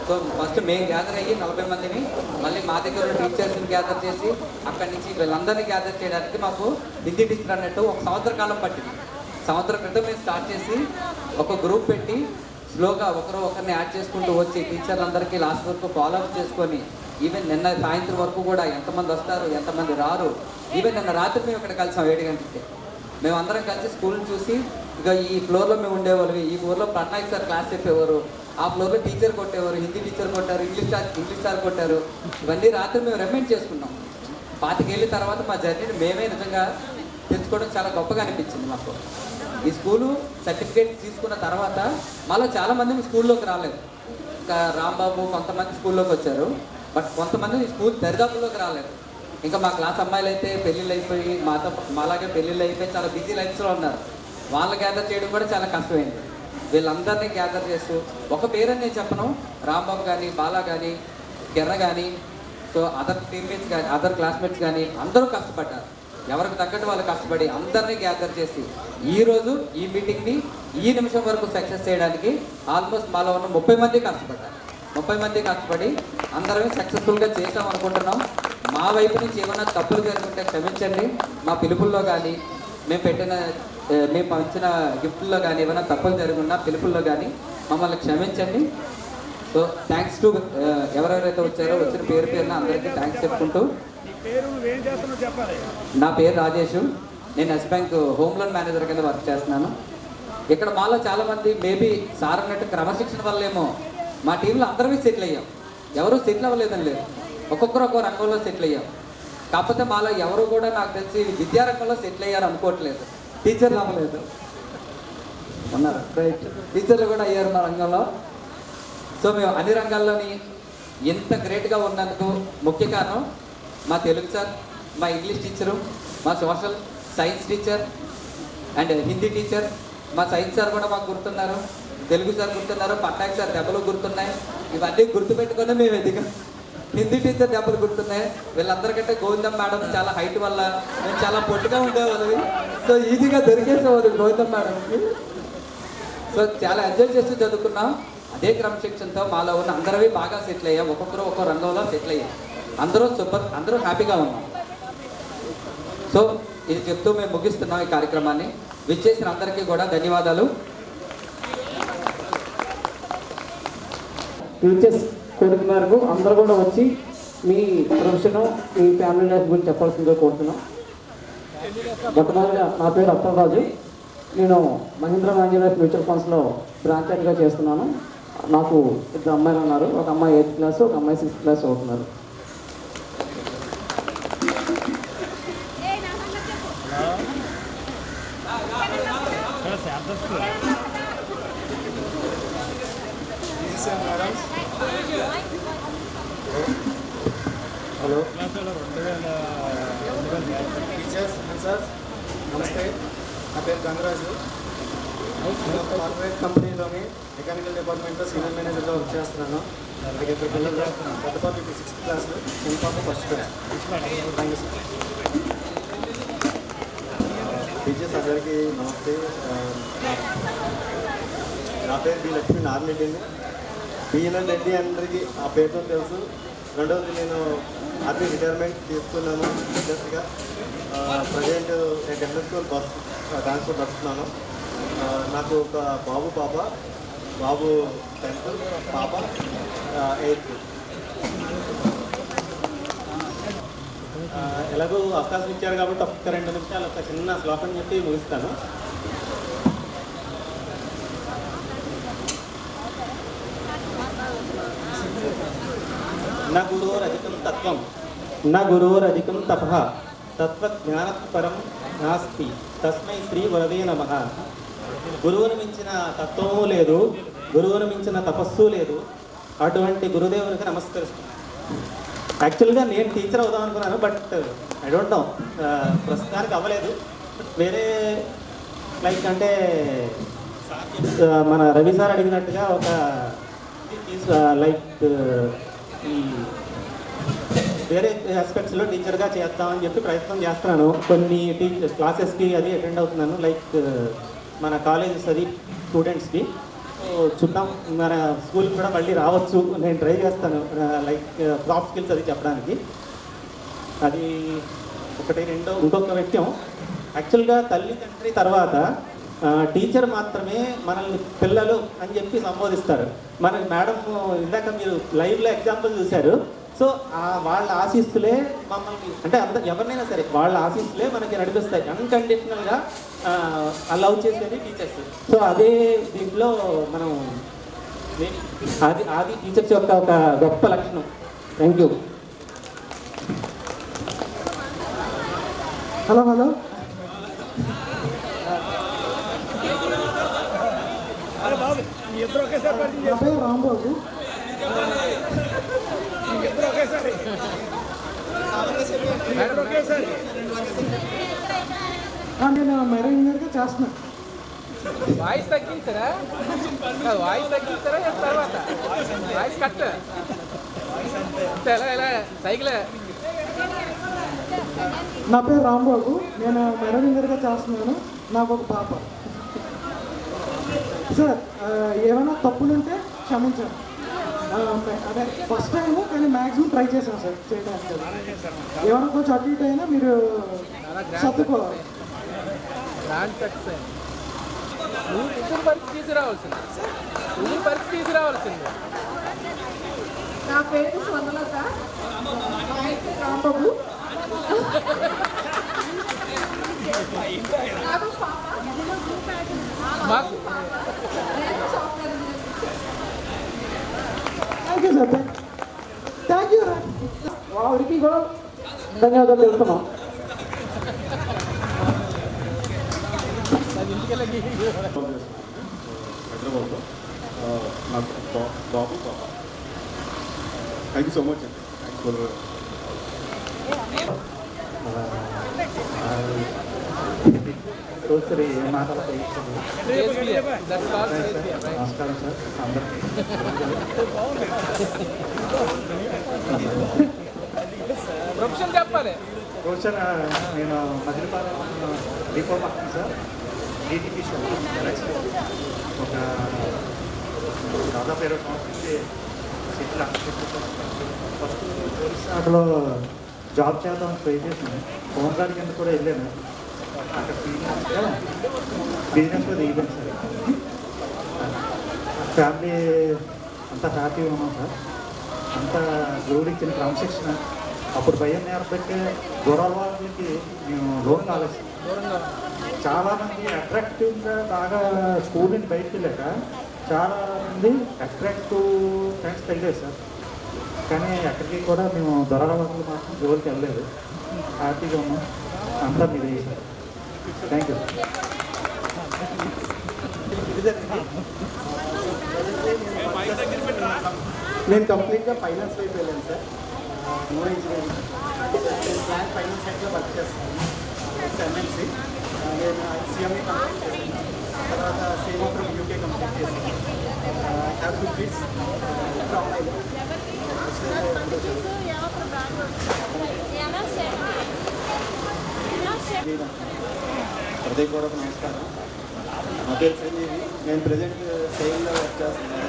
సో ఫస్ట్ మేము గ్యాదర్ అయ్యి 40 మందిని మళ్ళీ మా దగ్గర టీచర్స్ని గ్యాదర్ చేసి అక్కడి నుంచి వీళ్ళందరినీ గ్యాదర్ చేయడానికి మాకు హిందీ టీచర్ అన్నట్టు ఒక సంవత్సర కాలం పట్టింది. సంవత్సరం క్రితం మేము స్టార్ట్ చేసి ఒక గ్రూప్ పెట్టి స్లోగా ఒకరిని యాడ్ చేసుకుంటూ వచ్చి టీచర్లందరికీ లాస్ట్ వరకు ఫాలో అప్ చేసుకొని ఈవెన్ నిన్న సాయంత్రం వరకు కూడా ఎంతమంది వస్తారు, ఎంతమంది రారు. ఈవెన్ నిన్న రాత్రి మేము ఇక్కడ కలిసాం 7 గంటలకి. మేము అందరం కలిసి స్కూల్ని చూసి ఇక ఈ ఫ్లోర్లో మేము ఉండేవాళ్ళు. ఈ ఫ్లోర్లో పట్నాయక్ సార్ క్లాస్ చెప్పేవారు, ఆ ఫ్లోర్లో టీచర్ కొట్టేవారు, హిందీ టీచర్ కొట్టారు, ఇంగ్లీష్ సార్ కొట్టారు. ఇవన్నీ రాత్రి మేము రిమైండ్ చేసుకున్నాం. 25 ఏళ్ళ తర్వాత మా జర్నీని మేమే నిజంగా తెలుసుకోవడం చాలా గొప్పగా అనిపించింది మాకు. ఈ స్కూలు సర్టిఫికేట్ తీసుకున్న తర్వాత మాలో చాలామంది స్కూల్లోకి రాలేదు. ఇంకా రాంబాబు కొంతమంది స్కూల్లోకి వచ్చారు. బట్ కొంతమంది ఈ స్కూల్ దరిదాపుల్లోకి రాలేదు. ఇంకా మా క్లాస్ అమ్మాయిలు అయితే పెళ్ళిళ్ళు అయిపోయి మాలాగే పెళ్ళిళ్ళు అయిపోయి చాలా బిజీ లైఫ్స్లో ఉన్నారు. వాళ్ళు గ్యాదర్ చేయడం కూడా చాలా కష్టమైంది. వీళ్ళందరినీ గ్యాదర్ చేస్తూ ఒక పేరని నేను చెప్పను, రాంబాబు కానీ, బాలా కానీ, కెర్ర కానీ, సో అదర్ టీమ్మేట్స్ కానీ, అదర్ క్లాస్మేట్స్ కానీ అందరూ కష్టపడ్డారు. ఎవరికి తగ్గట్టు వాళ్ళు కష్టపడి అందరినీ గ్యాదర్ చేసి ఈరోజు ఈ మీటింగ్ని ఈ నిమిషం వరకు సక్సెస్ చేయడానికి ఆల్మోస్ట్ మాలో ఉన్న 30 మంది కష్టపడ్డారు. 30 మంది కష్టపడి అందరం సక్సెస్ఫుల్గా చేసాం అనుకుంటున్నాం. మా వైపు నుంచి ఏమైనా తప్పులు జరుగుతుంటే క్షమించండి. మా పిలుపుల్లో కానీ మేము పంచిన గిఫ్ట్లో కానీ ఏమైనా తప్పులు జరుగున్నా పిలుపుల్లో కానీ మమ్మల్ని క్షమించండి. సో థ్యాంక్స్ టు ఎవరెవరైతే వచ్చారో వచ్చిన పేరున అందరికీ థ్యాంక్స్ చెప్పుకుంటూ, నా పేరు రాజేష్. నేను Yes Bank home loan manager కింద వర్క్ చేస్తున్నాను. ఇక్కడ మాలో చాలామంది మేబీ సార్ అన్నట్టు క్రమశిక్షణ వల్లేమో మా టీంలో అందరికీ సెటిల్ అయ్యాం. ఎవరు సెటిల్ అవ్వలేదని లేదు, ఒక్కొక్కరు ఒక్కో రంగంలో సెటిల్ అయ్యాం. కాకపోతే మాలో ఎవరు కూడా నాకు తెలిసి విద్యారంగంలో సెటిల్ అయ్యారు అనుకోవట్లేదు. టీచర్లు అవ్వలేదు ఉన్నారు, రైట్, టీచర్లు కూడా అయ్యారు మా రంగంలో. సో మేము అన్ని రంగాల్లోని ఎంత గ్రేట్గా ఉన్నందుకు ముఖ్య కారణం మా తెలుగు సార్, మా ఇంగ్లీష్ టీచరు, మా social science teacher and Hindi teacher. మా సైన్స్ సార్ కూడా మాకు గుర్తున్నారు, తెలుగు సార్ గుర్తున్నారు, పట్నాయక్ సార్ దెబ్బలు గుర్తున్నాయి. ఇవన్నీ గుర్తుపెట్టుకుని మేము ఎదిగాం. హిందీ టీచర్ దెబ్బలు గుర్తున్నాయి. వీళ్ళందరికంటే గోవిందం మేడం చాలా హైట్ వల్ల మేము చాలా పొట్టిగా ఉండేవాళ్ళవి. సో ఈజీగా దొరికేసేవాళ్ళు గోవిందం మేడంకి. సో చాలా ఎంజాయ్ చేస్తూ చదువుకున్నాం. అదే క్రమశిక్షణతో మాలో ఉన్న అందరవి బాగా సెటిల్ అయ్యాం. ఒక్కొక్కరు ఒక్కో రంగంలో సెటిల్ అయ్యాం. అందరూ హ్యాపీగా ఉన్నాం. సో ఇది చెప్తూ మేము ముగిస్తున్నాం ఈ కార్యక్రమాన్ని. విచ్చేసిన అందరికీ కూడా ధన్యవాదాలు. టీచర్స్ కోరిక మేరకు అందరూ కూడా వచ్చి మీ ప్రొఫెషన్, మీ ఫ్యామిలీ లైఫ్ గురించి చెప్పాల్సిందిగా కోరుతున్నాం. మొట్టమొదటిగా నా పేరు అప్పలరాజు. నేను మహీంద్రా మ్యానేజ్మెంట్ మ్యూచువల్ ఫండ్స్లో బ్రాంచర్గా చేస్తున్నాను. నాకు 2 అమ్మాయిలు ఉన్నారు. ఒక అమ్మాయి 8th క్లాస్, ఒక అమ్మాయి 6th క్లాస్ చదువుతున్నారు. హలో టీచర్స్ అండ్ సార్, నమస్తే. నా పేరు గంగరాజు. నేను ఒక కార్పొరేట్ కంపెనీలోని మెకానికల్ డిపార్ట్మెంట్లో సీనియర్ మేనేజర్గా వర్క్ చేస్తున్నాను. నాకు ఇద్దరు పిల్లలు, పెద్ద పాప ఇప్పుడు 6th క్లాస్, చిన్న పాప 1st class. Thank you sir. Teachers అందరికీ నమస్తే. నా పేరు బి లక్ష్మీ నార్రెడ్డి. బిఎన్ఎన్ రెడ్డి అందరికీ ఆ పేరుతో తెలుసు. రెండవది, నేను ఆర్మీ రిటైర్మెంట్ తీసుకున్నాను టీచర్స్గా. ప్రజెంట్ నేను డెంటల్ స్కూల్ బస్ ట్రాన్స్పోర్ట్ వస్తున్నాను. నాకు ఒక బాబు 10th, పాప 8th. ఎలాగో అవకాశం ఇచ్చారు కాబట్టి ఒక్క 2 నిమిషాలు ఒక చిన్న శ్లోకం చెప్పి ముగిస్తాను. నా గురోరధికం తత్వం నా గురోరధికం తపః తత్వజ్ఞానపరం నాస్తి తస్మై శ్రీ వరదే నమః. గురువును మించిన తత్వము లేదు, గురువును మించిన తపస్సు లేదు, అటువంటి గురుదేవునికి నమస్కరిస్తున్నాను. యాక్చువల్గా నేను టీచర్ అవుదాం అనుకున్నాను, బట్ ఐ డోంట్ నో, ప్రస్తుతానికి అవ్వలేదు. వేరే లైక్ అంటే మన రవి సార్ అడిగినట్టుగా ఒక లైక్ ఈ వేరే ఆస్పెక్ట్స్లో టీచర్గా చేద్దామని చెప్పి ప్రయత్నం చేస్తున్నాను. కొన్ని క్లాసెస్కి అది అటెండ్ అవుతున్నాను, లైక్ మన కాలేజెస్ అది స్టూడెంట్స్కి. చూద్దాం, మన స్కూల్కి కూడా మళ్ళీ రావచ్చు, నేను ట్రై చేస్తాను లైక్ సాఫ్ట్ స్కిల్స్ అది చెప్పడానికి. అది ఒకటి. ఇంకొక విషయం, యాక్చువల్గా తల్లిదండ్రి తర్వాత టీచర్ మాత్రమే మనల్ని పిల్లలు అని చెప్పి సంబోధిస్తారు. మన మేడం ఇందాక మీరు లైవ్లో ఎగ్జాంపుల్ చూశారు. సో వాళ్ళ ఆశీస్సులే మమ్మల్ని, అంటే ఎవరినైనా సరే వాళ్ళ ఆశీస్సులే మనకి నడిపిస్తాయి. అన్కండిషనల్గా లవ్ చేసేది టీచర్స్. సో అదే దీంట్లో మనం అది టీచర్స్ యొక్క ఒక గొప్ప లక్షణం. Thank you. హలో హలో నా పేరు రాంబాబు. నేను మెరైన్ ఇంజనీర్గా చేస్తున్నాను. వాయిస్ తగ్గించారా? వాయిస్ తగ్గించారా తర్వాత వాయిస్ కట్ ఎలా సైకిల్. నా పేరు రాంబాబు, నేను మెరైన్ ఇంజనీర్గా చేస్తున్నాను. నాకు ఒక పాప. సార్ ఏమైనా తప్పులుంటే క్షమించండి. అదే ఫస్ట్ టైము, కానీ మ్యాక్సిమం ట్రై చేశాను సార్ చేయడానికి. ఏమైనా కొంచెం అటు ఇటు అయినా మీరు సర్దుకోవాలి. తీసుకురావాల్సింది. నా పేరు స్వర్ణలత, మా ఇంటి Rambabu. Thank you sir, thank you. వాడికి కూడా ధన్యవాదాలు తెలుపుతున్నాం. హైదరాబాద్లో నాకు బాబు పాప. థ్యాంక్ యూ సో మచ్ అండి. థ్యాంక్స్ ఫర్ రోజుసరి ఏ మాటలు నమస్కారం సార్ అందరికీ. ప్రొఫెషన్ చెప్పాలి. రోజు నేను మదిలిపాలెం డిపో మాట్లాడు సార్. DTP షో ఒక దాదాపు 20 సంవత్సరాలకి సెటిల్ ఫస్ట్ పోలీస్ శాఖలో జాబ్ చేద్దామని ట్రై చేశాను. హోమ్ గార్డ్ కింద కూడా వెళ్ళాను. అక్కడ బిజినెస్లో దిగిపోయాను సార్. ఫ్యామిలీ అంతా హ్యాపీగా ఉన్నాం సార్. అంతా దేవుడు ఇచ్చిన క్రమశిక్షణ. అప్పుడు భయం నేర్పట్టి దూరాలకి మేము లోన్ కాలేదు. చాలామంది అట్రాక్టివ్గా బాగా స్కూల్ నుంచి బయటకు వెళ్ళాక చాలామంది అట్రాక్టివ్ ఫ్రెండ్స్ తగిలేదు సార్. కానీ ఎక్కడికి కూడా మేము దొరలవాళ్ళు మాత్రం జోలికి వెళ్ళలేదు. హ్యాపీగా ఉన్నాం. అంతా మీరు సార్. Thank you. నేను కంప్లీట్గా ఫైనాన్స్ వైపు వెళ్ళాను sir. No engineering. Plan finance సెక్టర్లో వర్క్ చేస్తాను. MNC. నేను CMA కంప్లీట్ చేశాను. తర్వాత సేమ్ ఫ్రమ్ UK కంప్లీట్ చేశాను. హ్యావ్ 2 kids ఫ్రమ్ మై హృదయపూర్వక నమస్కారం. నా పేరు సంజీవి. నేను ప్రజెంట్ సేల్లో వర్క్ చేస్తున్నాను.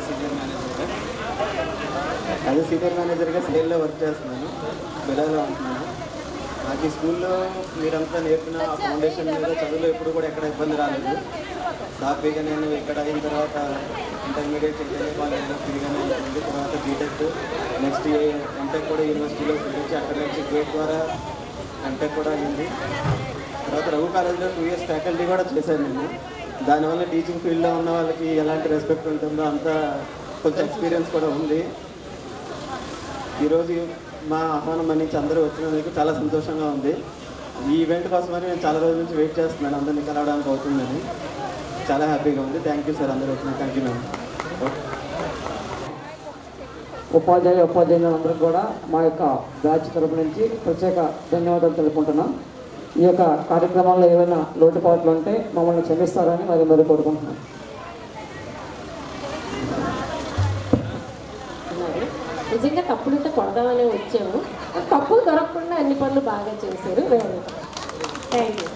యాజ్ సీనియర్ మేనేజర్గా సేల్లో వర్క్ చేస్తున్నాను. బిలాలో ఉంటున్నాను. నా నాకు ఈ స్కూల్లో మీరంతా నేర్పిన ఆ ఫౌండేషన్ మీద చదువులో ఎప్పుడు కూడా ఎక్కడ ఇబ్బంది రాలేదు. సాఫీగా నేను ఇక్కడ అయిన తర్వాత ఇంటర్మీడియట్ కాలేజ్లో ఫ్రీగానే అయిపోయింది. తర్వాత బీటెక్, నెక్స్ట్ ఎంటెక్ కూడా యూనివర్సిటీలో వచ్చి అక్కడ నుంచి గేట్ ద్వారా ఎంటెక్ కూడా అయింది. తర్వాత రఘు కాలేజ్లో 2 years ఫ్యాకల్టీ కూడా చేశాను నేను. దానివల్ల టీచింగ్ ఫీల్డ్లో ఉన్న వాళ్ళకి ఎలాంటి రెస్పెక్ట్ ఉంటుందో అంతా కొంచెం ఎక్స్పీరియన్స్ కూడా ఉంది. ఈరోజు మా ఆహ్వానం మన్నించి అందరూ వచ్చినందుకు చాలా సంతోషంగా ఉంది. ఈ ఈవెంట్ కోసమని నేను చాలా రోజుల నుంచి వెయిట్ చేస్తున్నాను, అందరినీ కలవడానికి అవుతుందని. చాలా హ్యాపీగా ఉంది. థ్యాంక్ యూ సార్, అందరూ వచ్చిన థ్యాంక్ యూ మ్యామ్. ఉపాధ్యాయులందరికీ కూడా మా యొక్క బ్యాచ్ తరపు నుంచి ప్రత్యేక ధన్యవాదాలు తెలుపుకుంటున్నాం. ఈ యొక్క కార్యక్రమాల్లో ఏమైనా లోటుపాట్లు ఉంటే మమ్మల్ని క్షమిస్తారని మరి కోరుకుంటున్నాం. నిజంగా తప్పులుంటే కొడదామనే వచ్చాము. తప్పులు దొరకకుండా అన్ని పనులు బాగా చేశారు. Very thank you.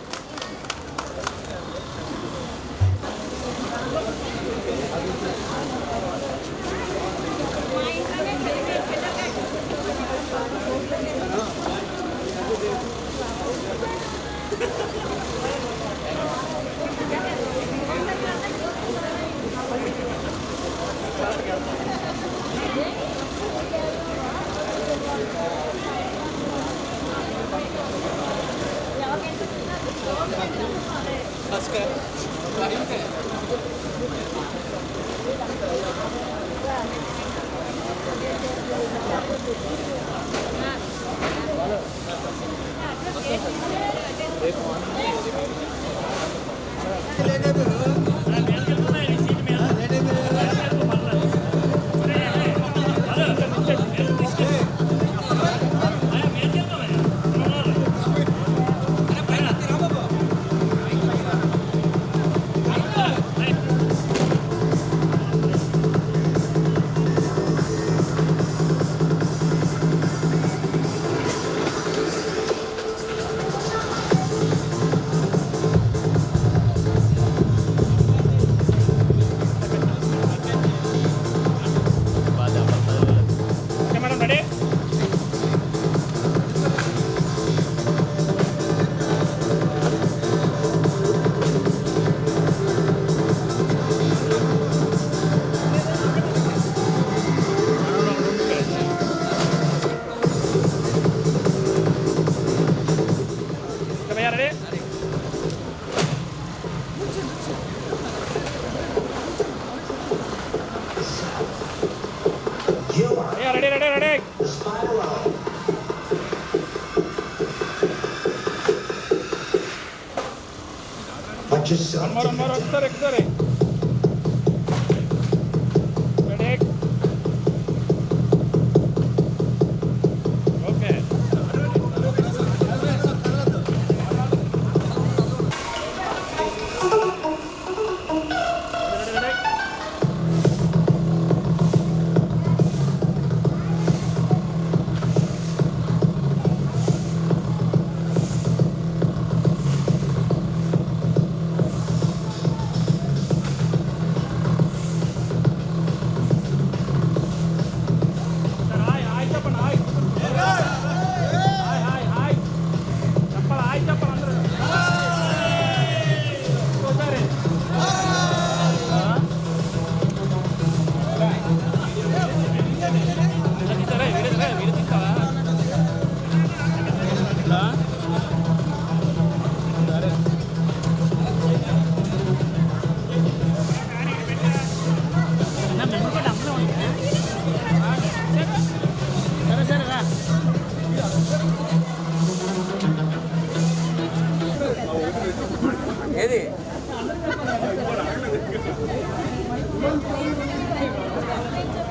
ఏది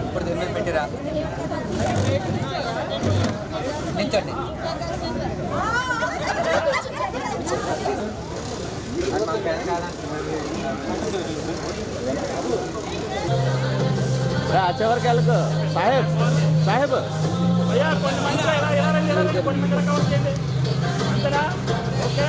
ఇప్పుడు దీని మీద పెట్టిరా నించండి. చివరికి వెళ్ళకు సాహెబ్ సాహెబ్ అయ్యా కొన్ని మంది కొన్ని మంది కవర్ చేయండి అంతేనా ఓకే